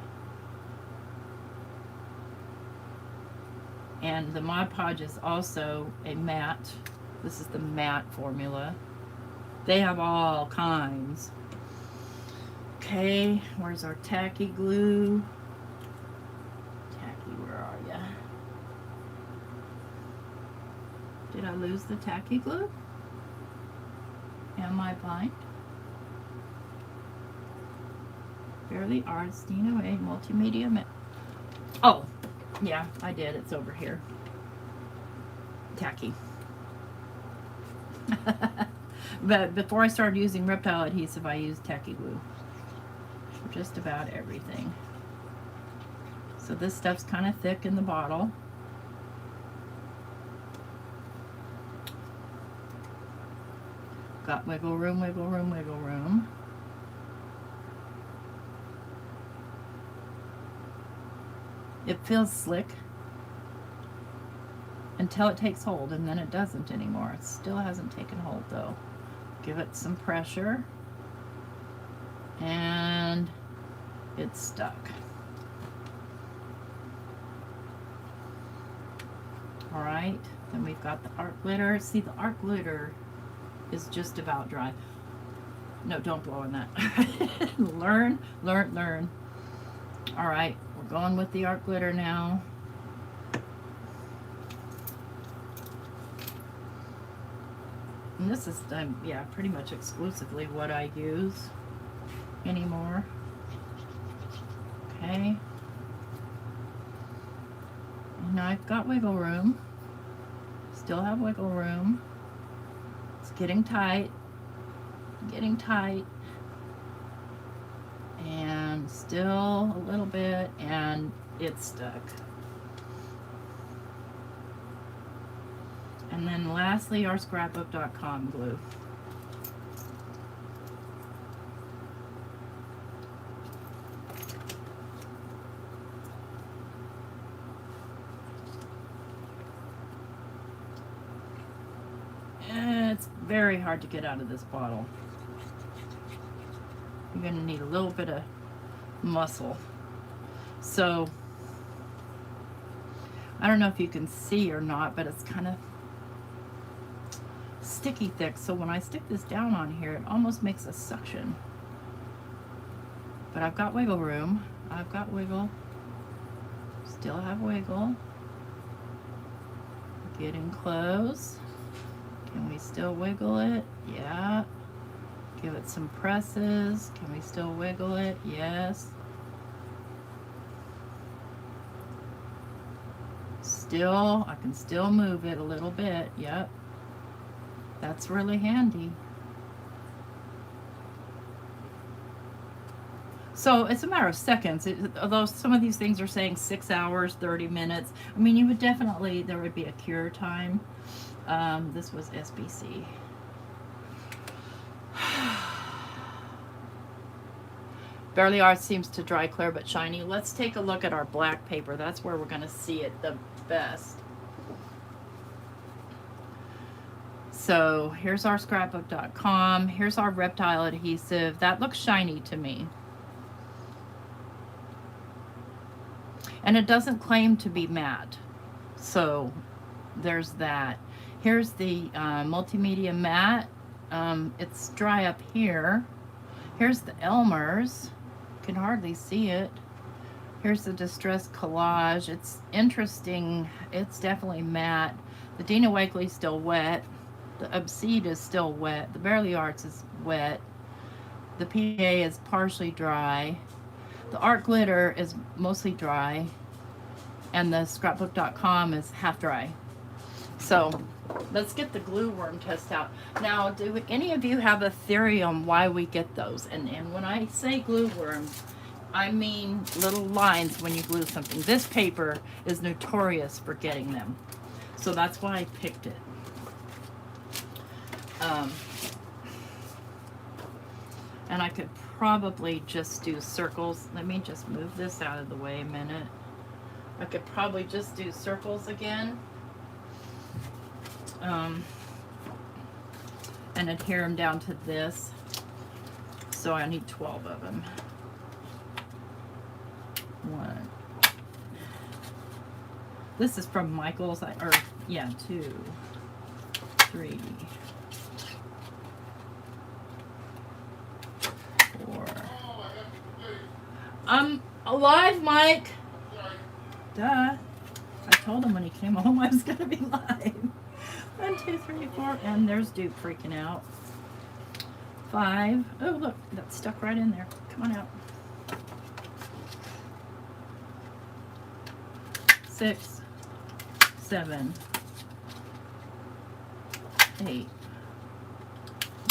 And the Mod Podge is also a matte. This is the matte formula. They have all kinds. Okay, where's our tacky glue? Tacky, where are ya? Did I lose the tacky glue? Am I blind? Fairly Artistino A Multimedia. Oh, yeah, I did. It's over here. Tacky. But before I started using Reptile adhesive, I used tacky glue for just about everything. So this stuff's kind of thick in the bottle. Got wiggle room, wiggle room, wiggle room. It feels slick until it takes hold, and then it doesn't anymore. It still hasn't taken hold though. Give it some pressure, and it's stuck. All right, then we've got the art glitter. See, the art glitter is just about dry. No, don't blow on that. Learn, learn, learn. All right, we're going with the art glitter now. And this is, yeah, pretty much exclusively what I use anymore. Okay. And now I've got wiggle room. Still have wiggle room. It's getting tight. Getting tight. And still a little bit, and it's stuck. And then lastly, our scrapbook.com glue. And it's very hard to get out of this bottle. You're going to need a little bit of muscle. So, I don't know if you can see or not, but it's kind of sticky thick. So when I stick this down on here, it almost makes a suction. But I've got wiggle room. I've got wiggle. Still have wiggle. Getting close. Can we still wiggle it? Yeah. Give it some presses. Can we still wiggle it? Yes. Still, I can still move it a little bit. Yep. That's really handy. So it's a matter of seconds. Although some of these things are saying 6 hours, 30 minutes. I mean, you would definitely, there would be a cure time. This was SBC. Barely Art seems to dry clear but shiny. Let's take a look at our black paper. That's where we're going to see it the best. So here's our scrapbook.com. Here's our reptile adhesive. That looks shiny to me. And it doesn't claim to be matte. So there's that. Here's the multimedia matte. It's dry up here. Here's the Elmer's. You can hardly see it. Here's the Distress Collage. It's interesting. It's definitely matte. The Dina Wakley's still wet. The Obsede is still wet. The Barely Arts is wet. The PA is partially dry. The Art Glitter is mostly dry. And the scrapbook.com is half dry. So let's get the glue worm test out. Now, do any of you have a theory on why we get those? And when I say glue worms, I mean little lines when you glue something. This paper is notorious for getting them. So that's why I picked it. And I could probably just do circles. Let me just move this out of the way a minute. I could probably just do circles again. And adhere them down to this. So I need 12 of them. 1. This is from Michael's, 2, 3, 4. I'm alive, Mike. Duh. I told him when he came home I was gonna be live. 1, 2, 3, 4, and there's Duke freaking out. 5. Oh, look, that's stuck right in there. Come on out. 6, 7, 8,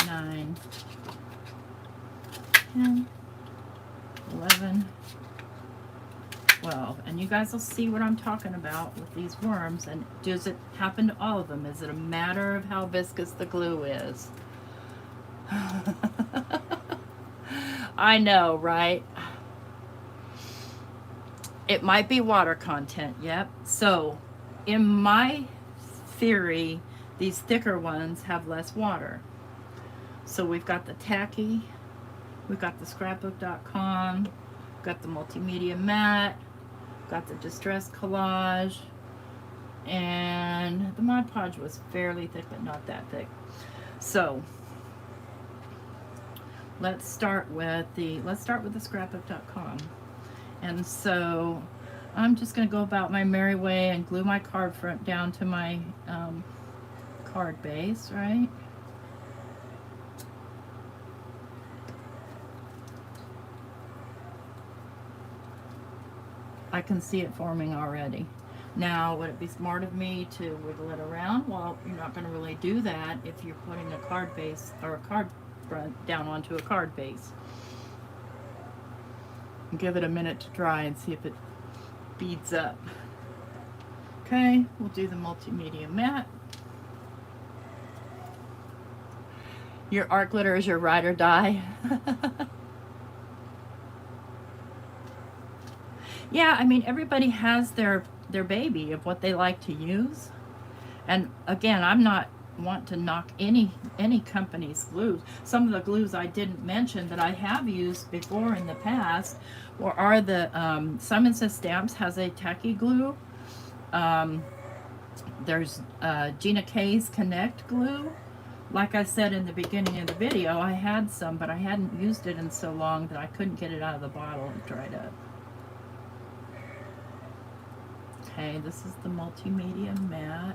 9, 10, 11, 12. And you guys will see what I'm talking about with these worms. And does it happen to all of them? Is it a matter of how viscous the glue is? I know, right? It might be water content, yep. So, in my theory, these thicker ones have less water. So we've got the tacky, we've got the scrapbook.com, got the multimedia matte, got the Distress Collage, and the Mod Podge was fairly thick, but not that thick. So let's start with the scrapbook.com. And so I'm just going to go about my merry way and glue my card front down to my card base, right? I can see it forming already. Now, would it be smart of me to wiggle it around? Well, you're not going to really do that if you're putting a card base or a card front down onto a card base. Give it a minute to dry and see if it beads up. Okay, we'll do the multimedia matte. Your art glitter is your ride or die. Yeah, I mean, everybody has their baby of what they like to use. And again, I'm not want to knock any company's glues. Some of the glues I didn't mention that I have used before in the past are the Simon Says Stamps has a tacky glue. There's Gina K's Connect glue. Like I said in the beginning of the video, I had some, but I hadn't used it in so long that I couldn't get it out of the bottle and dried up. Okay, this is the multimedia matte.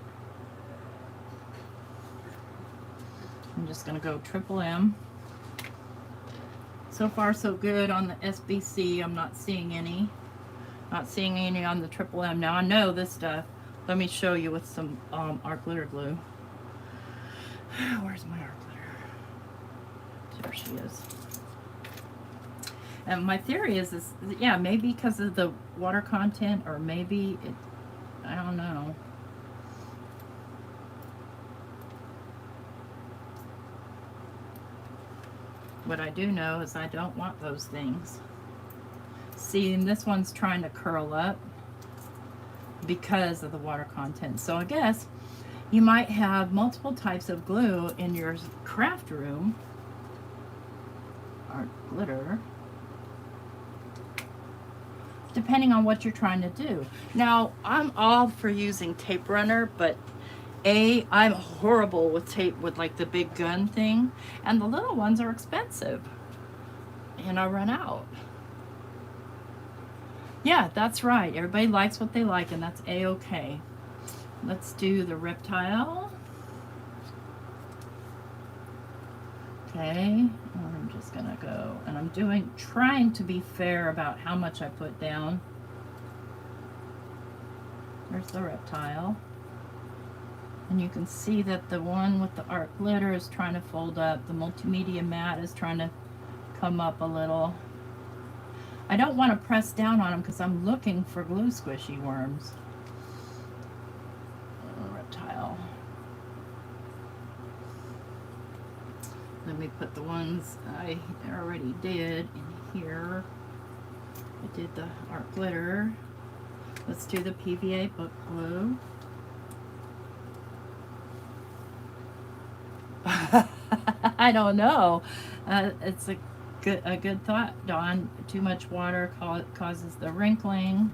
I'm just going to go triple M. So far so good on the SBC. I'm not seeing any. Not seeing any on the triple M. Now I know this stuff. Let me show you with some art glitter glue. Where's my art glitter? There she is. And my theory is yeah, maybe because of the water content, or maybe it, I don't know. What I do know is I don't want those things. see, and this one's trying to curl up because of the water content. So I guess you might have multiple types of glue in your craft room, or glitter, depending on what you're trying to do. Now, I'm all for using tape runner, but I'm horrible with tape with like the big gun thing, and the little ones are expensive, and I run out. Yeah, that's right. Everybody likes what they like, and that's a-okay. Let's do the reptile. Okay, I'm just gonna go, and I'm trying to be fair about how much I put down. There's the reptile. And you can see that the one with the art glitter is trying to fold up. The multimedia matte is trying to come up a little. I don't want to press down on them because I'm looking for glue squishy worms. Reptile. Let me put the ones I already did in here. I did the art glitter. Let's do the PVA book glue. I don't know. It's a good thought, Dawn. Too much water causes the wrinkling.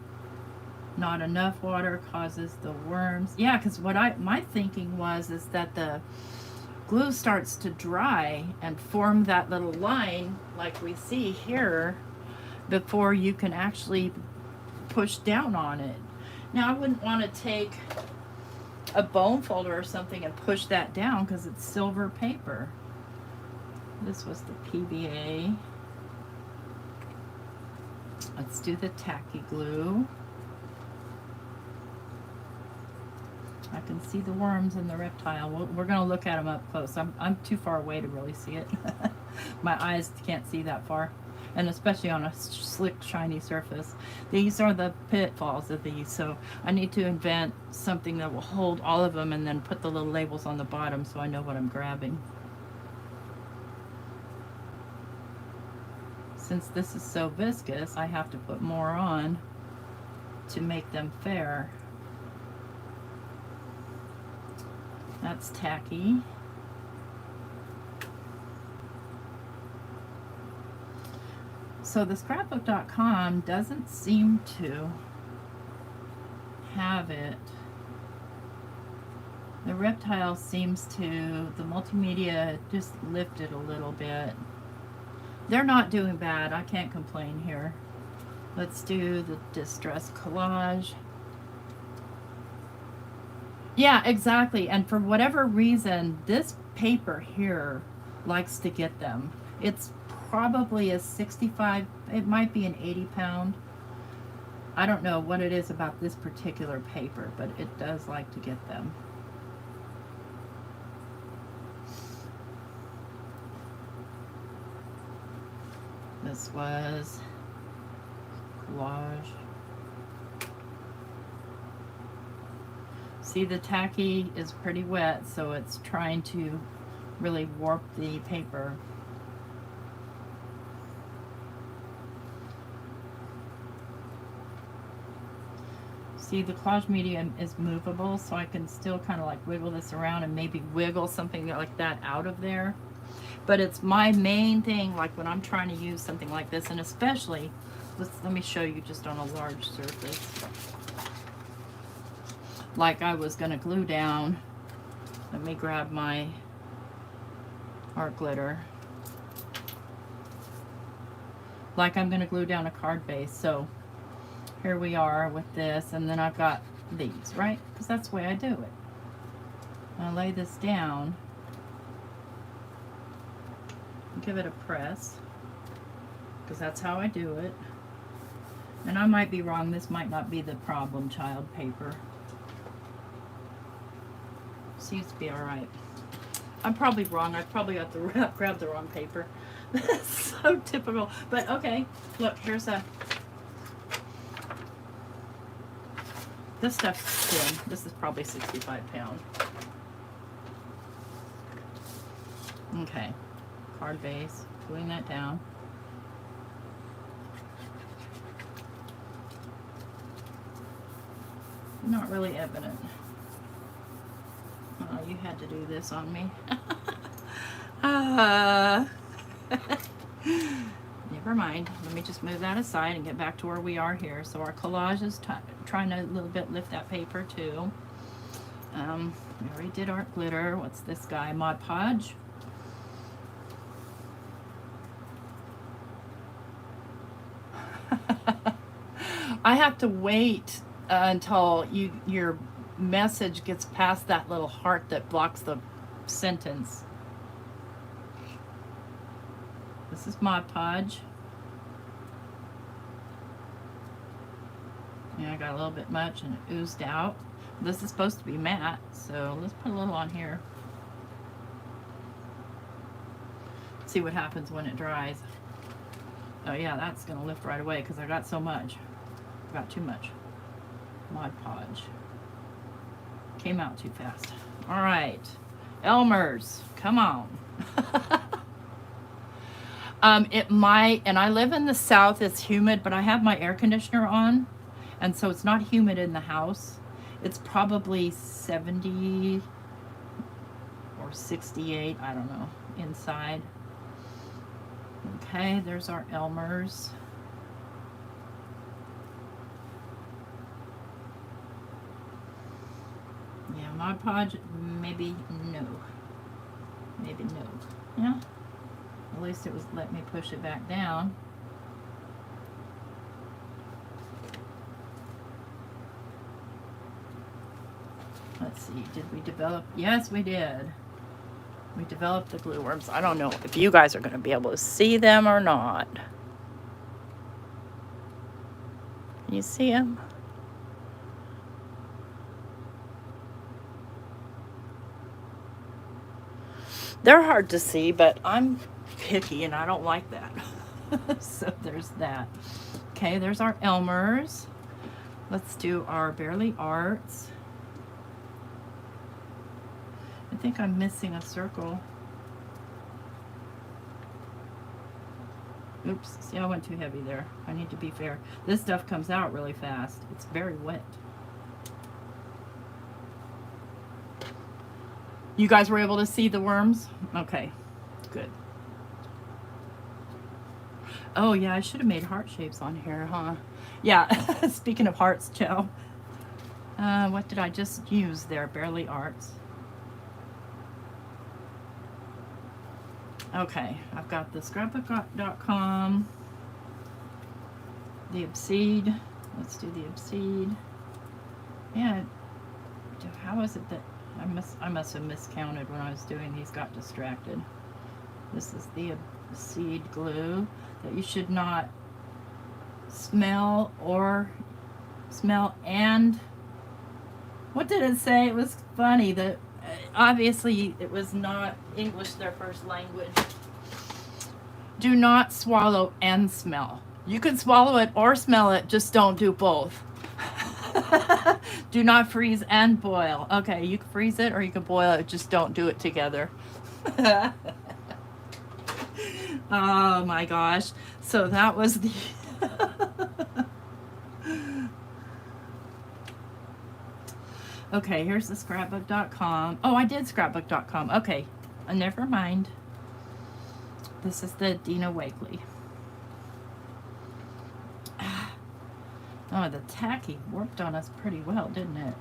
Not enough water causes the worms. Yeah, because my thinking is that the glue starts to dry and form that little line like we see here before you can actually push down on it. Now, I wouldn't want to take a bone folder or something and push that down because it's silver paper. This was the PVA. Let's do the tacky glue. I can see the worms in the reptile. We're going to look at them up close. I'm too far away to really see it. My eyes can't see that far, and especially on a slick, shiny surface. These are the pitfalls of these, so I need to invent something that will hold all of them and then put the little labels on the bottom so I know what I'm grabbing. Since this is so viscous, I have to put more on to make them fair. That's tacky. So the scrapbook.com doesn't seem to have it. The reptile seems to, the multimedia just lifted a little bit. They're not doing bad. I can't complain here. Let's do the distress collage. Yeah, exactly. And for whatever reason, this paper here likes to get them. It's probably a 65, it might be an 80 pound. I don't know what it is about this particular paper, but it does like to get them. This was collage. See, the tacky is pretty wet, so it's trying to really warp the paper. See, the collage medium is movable, so I can still kind of like wiggle this around and maybe wiggle something like that out of there. But it's my main thing, like when I'm trying to use something like this, and especially, let me show you just on a large surface. Like I was gonna glue down, let me grab my art glitter. Like I'm gonna glue down a card base, so here we are with this, and then I've got these, right? Because that's the way I do it. I lay this down, give it a press, because that's how I do it. And I might be wrong, this might not be the problem child paper. Seems to be alright. I'm probably wrong, I probably got the grabbed the wrong paper. That's so typical. But okay, look, here's a, this stuff's thin. This is probably 65 pound. Okay, card base, gluing that down. not really evident. Oh, you had to do this on me. Never mind. Let me just move that aside and get back to where we are here. So our collage is trying to a little bit lift that paper too. We already did our glitter. What's this guy? Mod Podge. I have to wait until your message gets past that little heart that blocks the sentence. This is Mod Podge. Yeah, I got a little bit much and it oozed out. This is supposed to be matte, so let's put a little on here. See what happens when it dries. Oh yeah, that's gonna lift right away because I got so much. I got too much. Mod Podge. Came out too fast. All right, Elmer's, come on. It might, and I live in the South, it's humid, but I have my air conditioner on, and so it's not humid in the house. It's probably 70 or 68, I don't know, inside. Okay, there's our Elmer's. Yeah, Mod Podge, maybe no. Maybe no. Yeah. At least it was let me push it back down. Let's see, did we develop? Yes, we did. We developed the glue worms. I don't know if you guys are going to be able to see them or not. Can you see them? They're hard to see, but I'm picky and I don't like that. So there's that. Okay, there's our Elmer's. Let's do our Barely Arts. I think I'm missing a circle. Oops, see, I went too heavy there. I need to be fair. This stuff comes out really fast. It's very wet. You guys were able to see the worms? Okay, good. Oh yeah, I should have made heart shapes on here, huh? Yeah, speaking of hearts, Joe. What did I just use there? Barely Arts. Okay, I've got the scrapbook.com, the Adhesive. Let's do the Adhesive. Yeah, how is it that I must have miscounted when I was doing these, got distracted. This is the Adhesive glue that you should not smell and what did it say? It was funny that obviously it was not English their first language. Do not swallow and smell. You can swallow it or smell it, just don't do both. Do not freeze and boil. Okay, you can freeze it or you can boil it, just don't do it together. Oh my gosh. So that was the okay, here's the scrapbook.com. Oh, I did scrapbook.com. Okay, never mind. This is the Dina Wakely. Oh, the tacky worked on us pretty well, didn't it?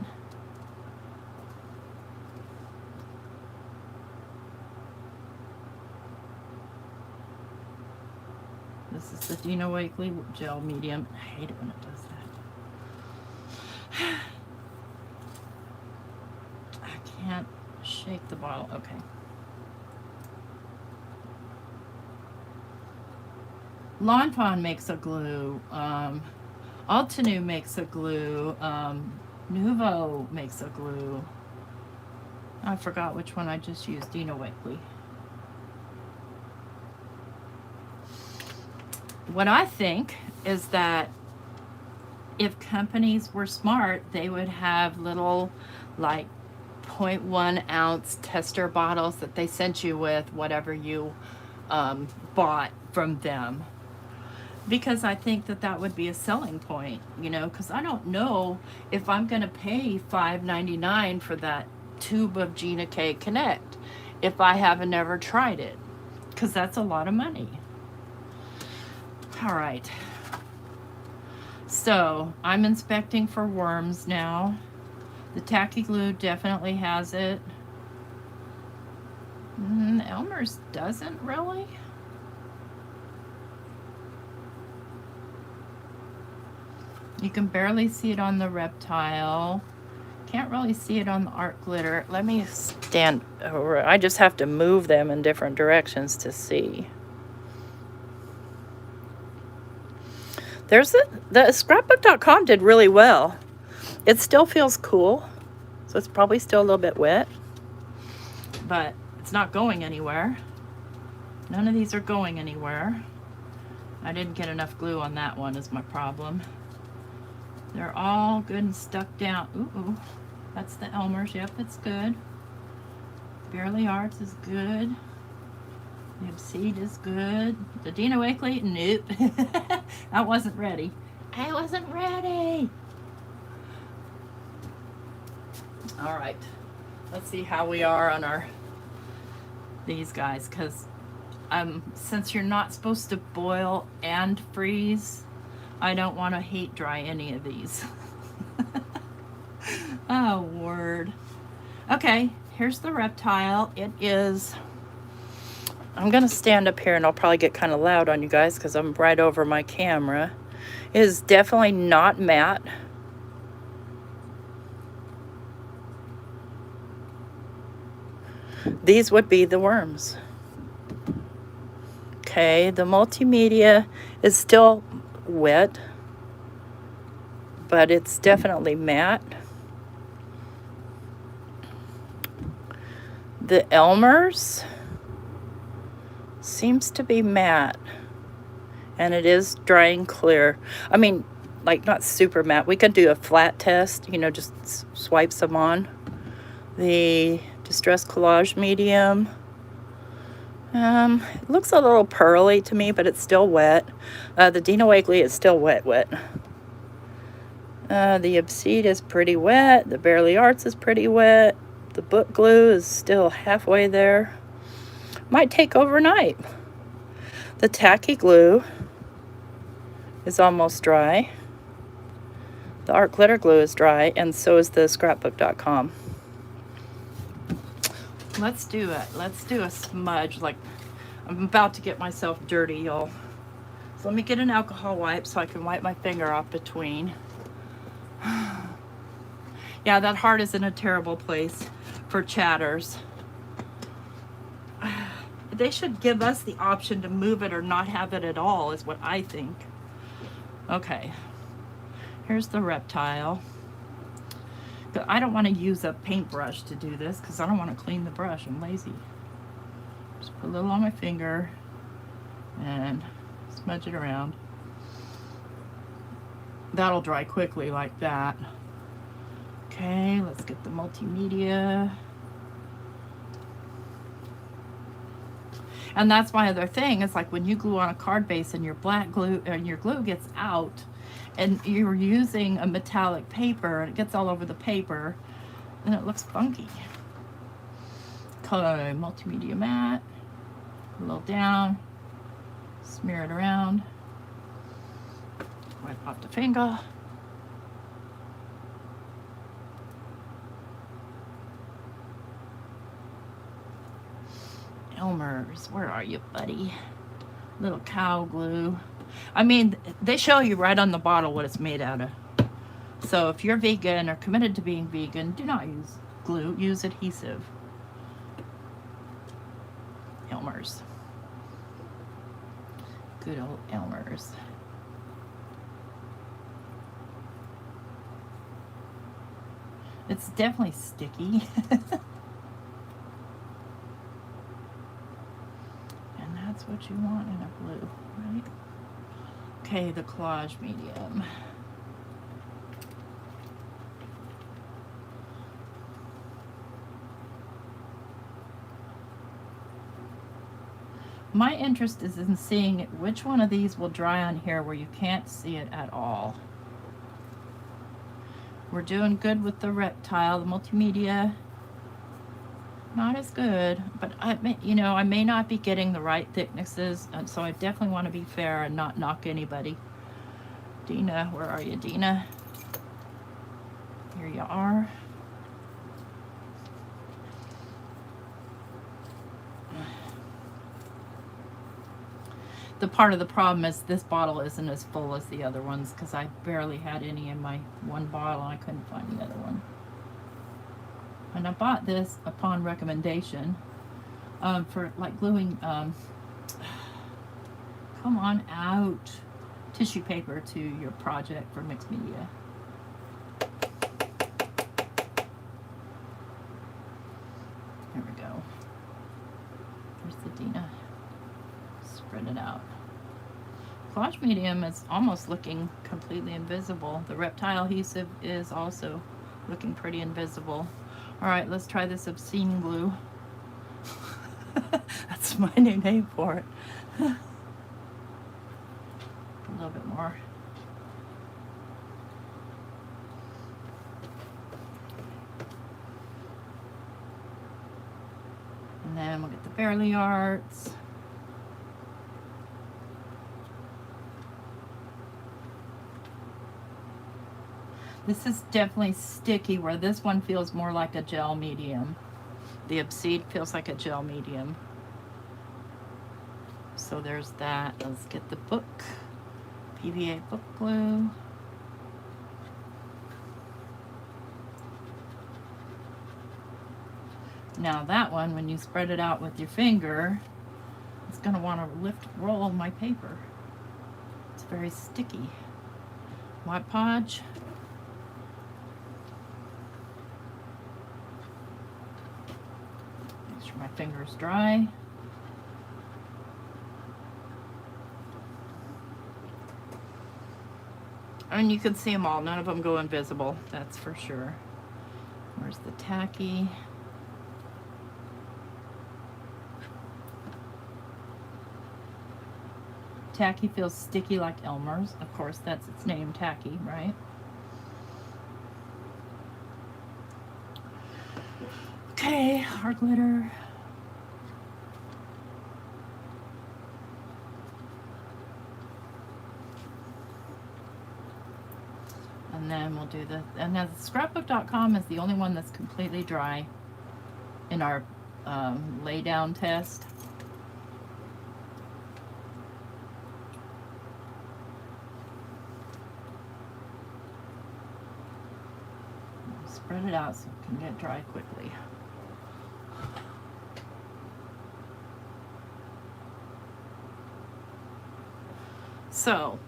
This is the Dina Wakely gel medium. I hate it when it does that. I can't shake the bottle. Okay. Lawn Fawn makes a glue. Altenew makes a glue. Nuvo makes a glue. I forgot which one I just used. Dina Wakely. What I think is that if companies were smart, they would have little like 0.1 ounce tester bottles that they sent you with whatever you bought from them. because I think that that would be a selling point, you know, because I don't know if I'm going to pay $5.99 for that tube of Gina K Connect if I haven't ever tried it, because that's a lot of money. All right, so I'm inspecting for worms now. The tacky glue definitely has it. Elmer's doesn't really. You can barely see it on the reptile. Can't really see it on the art glitter. Let me stand over. I just have to move them in different directions to see. There's the scrapbook.com did really well. It still feels cool, so it's probably still a little bit wet, but it's not going anywhere. None of these are going anywhere. I didn't get enough glue on that one is my problem. They're all good and stuck down. Ooh, that's the Elmer's. Yep, it's good. Barely Arts is good. The Adhesive is good. The Dina Wakley, nope. I wasn't ready. I wasn't ready. All right, let's see how we are on these guys, because since you're not supposed to boil and freeze, I don't want to heat dry any of these. Oh, word. Okay, here's the reptile. It is, I'm going to stand up here and I'll probably get kind of loud on you guys because I'm right over my camera. It is definitely not matte. These would be the worms. Okay, the multimedia is still wet, but it's definitely matte. The Elmer's seems to be matte, and it is drying clear. I mean, like not super matte. We could do a flat test, you know, just swipe some on. The Distress Collage Medium, it looks a little pearly to me, but it's still wet. The Dina Wakley is still wet. The Adhesive is pretty wet. The Barely Arts is pretty wet. The book glue is still halfway there. Might take overnight. The tacky glue is almost dry. The art glitter glue is dry, and so is the scrapbook.com. Let's do it. Let's do a smudge. Like, I'm about to get myself dirty, y'all. So let me get an alcohol wipe so I can wipe my finger off between. Yeah, that heart is in a terrible place for chatters. They should give us the option to move it or not have it at all, is what I think. Okay, here's the reptile. But I don't want to use a paintbrush to do this because I don't want to clean the brush. I'm lazy. Just put a little on my finger and smudge it around. That'll dry quickly like that. Okay, let's get the multimedia. And that's my other thing. It's like when you glue on a card base and your black glue and your glue gets out and you're using a metallic paper and it gets all over the paper and it looks funky. Okay, multimedia matte. A little down. Smear it around. Wipe off the finger. Elmer's, where are you, buddy? Little cow glue. I mean, they show you right on the bottle what it's made out of. So if you're vegan or committed to being vegan, do not use glue, use adhesive. Elmer's. Good old Elmer's. It's definitely sticky. That's what you want in a blue, right? Okay, the collage medium. My interest is in seeing which one of these will dry on here where you can't see it at all. We're doing good with the reptile, the multimedia. Not as good, but I may not be getting the right thicknesses, and so I definitely want to be fair and not knock anybody. Dina, where are you, Dina? Here you are. The part of the problem is this bottle isn't as full as the other ones because I barely had any in my one bottle. I couldn't find the other one. And I bought this upon recommendation for like gluing, come on out, tissue paper to your project for mixed media. There we go. There's the Dina. Spread it out. Collage medium is almost looking completely invisible. The reptile adhesive is also looking pretty invisible. All right, let's try this obscene glue. That's my new name for it. A little bit more. And then we'll get the Fairly Arts. This is definitely sticky, where this one feels more like a gel medium. The Obsede feels like a gel medium. So there's that. Let's get the book. PVA book glue. Now that one, when you spread it out with your finger, it's going to want to roll my paper. It's very sticky. Mod Podge. Make sure my finger's dry. And you can see them all. None of them go invisible, that's for sure. Where's the tacky? Tacky feels sticky like Elmer's. Of course, that's its name, tacky, right? Okay, our glitter. And then we'll do the, and then scrapbook.com is the only one that's completely dry in our lay down test. Spread it out so it can get dry quickly. So,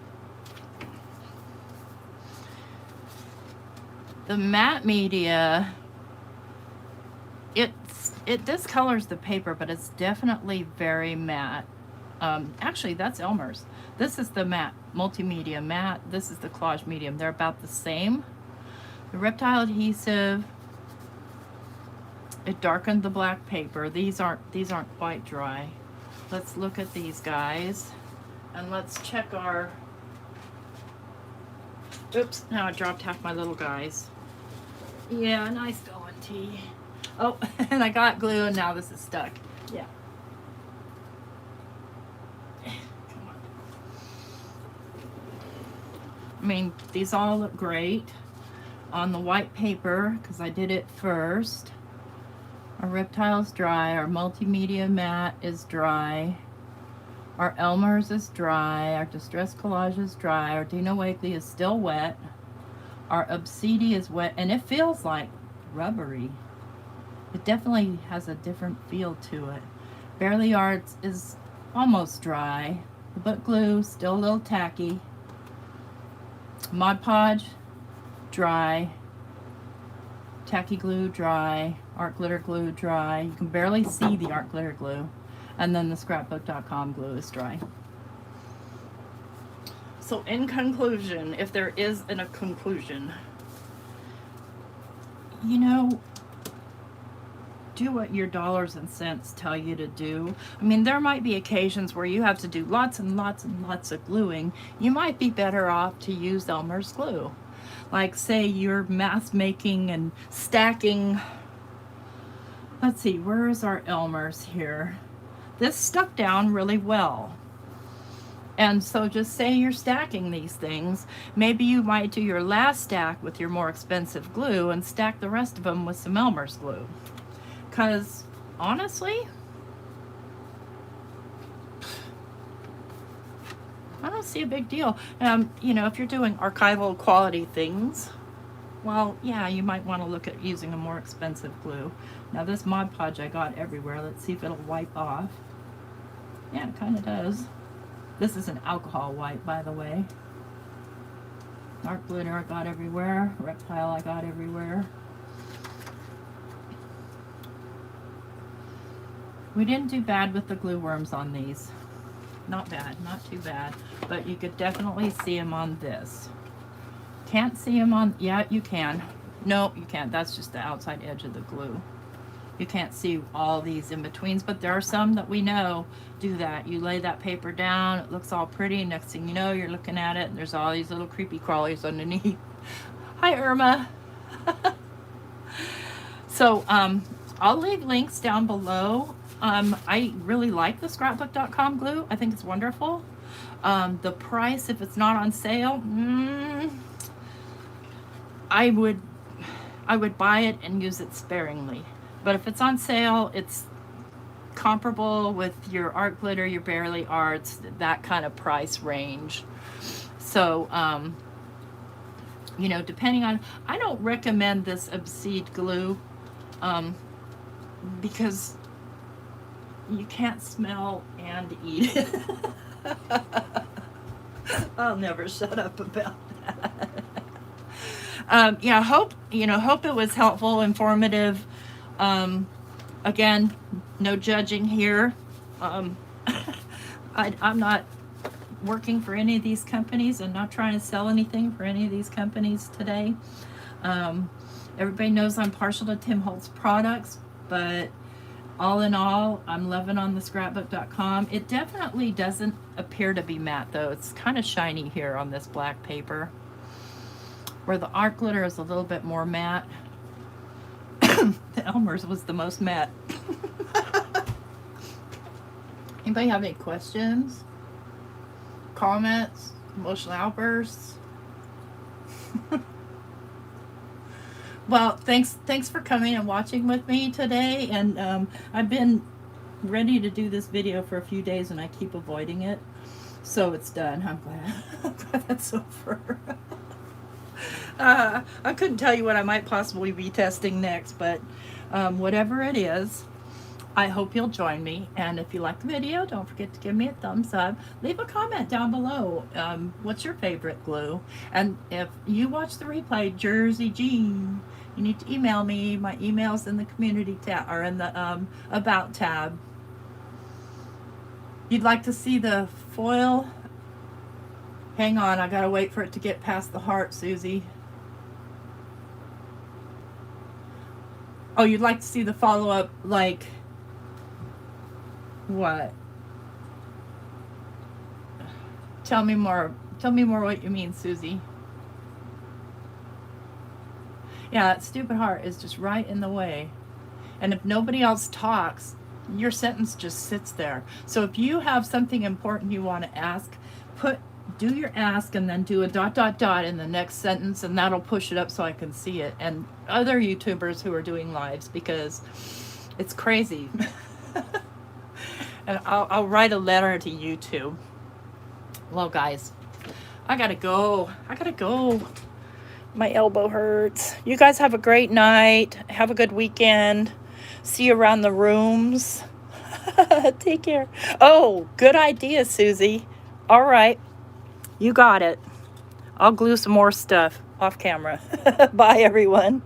the matte media, it discolors the paper, but it's definitely very matte. Actually, that's Elmer's. This is the matte, multimedia matte. This is the collage medium. They're about the same. The reptile adhesive, it darkened the black paper. These aren't quite dry. Let's look at these guys, and let's check our. Oops! Now I dropped half my little guys. Yeah, nice going, T. Oh, and I got glue, and now this is stuck. Yeah. Come on. I mean, these all look great on the white paper because I did it first. Our reptile's dry. Our multimedia matte is dry. Our Elmer's is dry. Our Distress Collage is dry. Our Dina Wakely is still wet. Our Obsede is wet, and it feels like rubbery. It definitely has a different feel to it. Fairly Arts is almost dry. The book glue, still a little tacky. Mod Podge, dry. Tacky glue, dry. Art glitter glue, dry. You can barely see the art glitter glue. And then the scrapbook.com glue is dry. So in conclusion, if there is a conclusion, you know, do what your dollars and cents tell you to do. I mean, there might be occasions where you have to do lots and lots and lots of gluing. You might be better off to use Elmer's glue. Like say you're mass making and stacking. Let's see, where is our Elmer's here? This stuck down really well. And so just say you're stacking these things, maybe you might do your last stack with your more expensive glue and stack the rest of them with some Elmer's glue. Because honestly, I don't see a big deal. You know, if you're doing archival quality things, well, yeah, you might want to look at using a more expensive glue. Now this Mod Podge I got everywhere. Let's see if it'll wipe off. Yeah, it kind of does. This is an alcohol wipe, by the way. Art glitter I got everywhere. Reptile I got everywhere. We didn't do bad with the glue worms on these. Not bad, not too bad. But you could definitely see them on this. Can't see them on, yeah, you can. No, you can't. That's just the outside edge of the glue. You can't see all these in-betweens, but there are some that we know do that. You lay that paper down, it looks all pretty. Next thing you know, you're looking at it, and there's all these little creepy crawlies underneath. Hi, Irma. So, I'll leave links down below. I really like the scrapbook.com glue. I think it's wonderful. The price, if it's not on sale, I would buy it and use it sparingly. But if it's on sale, it's comparable with your art glitter, your Barely Arts, that kind of price range. So, you know, depending on, I don't recommend this Adhesive glue because you can't smell and eat it. I'll never shut up about that. Yeah, hope it was helpful, informative. Again, no judging here. I'm not working for any of these companies and not trying to sell anything for any of these companies today. Everybody knows I'm partial to Tim Holtz products, but all in all, I'm loving on the scrapbook.com. It definitely doesn't appear to be matte though. It's kind of shiny here on this black paper, where the art glitter is a little bit more matte. The Elmer's was the most matte. Anybody have any questions, comments, emotional outbursts? Well, thanks for coming and watching with me today. And I've been ready to do this video for a few days and I keep avoiding it. So it's done. I'm glad that's over. I couldn't tell you what I might possibly be testing next, but whatever it is, I hope you'll join me. And if you like the video, don't forget to give me a thumbs up. Leave a comment down below. What's your favorite glue? And if you watch the replay, Jersey Jean, you need to email me. My email's in the community tab, or in the about tab. You'd like to see the foil? Hang on, I gotta wait for it to get past the heart, Susie. Oh, you'd like to see the follow-up, like, what? Tell me more what you mean, Susie. Yeah, that stupid heart is just right in the way. And if nobody else talks, your sentence just sits there. So if you have something important you want to ask, do your ask and then do a ... in the next sentence, and that'll push it up so I can see it. And other YouTubers who are doing lives, because it's crazy. And I'll write a letter to YouTube. Well, guys, I gotta go. My elbow hurts. You guys have a great night. Have a good weekend. See you around the rooms. Take care. Oh, good idea, Susie. All right. You got it. I'll glue some more stuff off camera. Bye, everyone.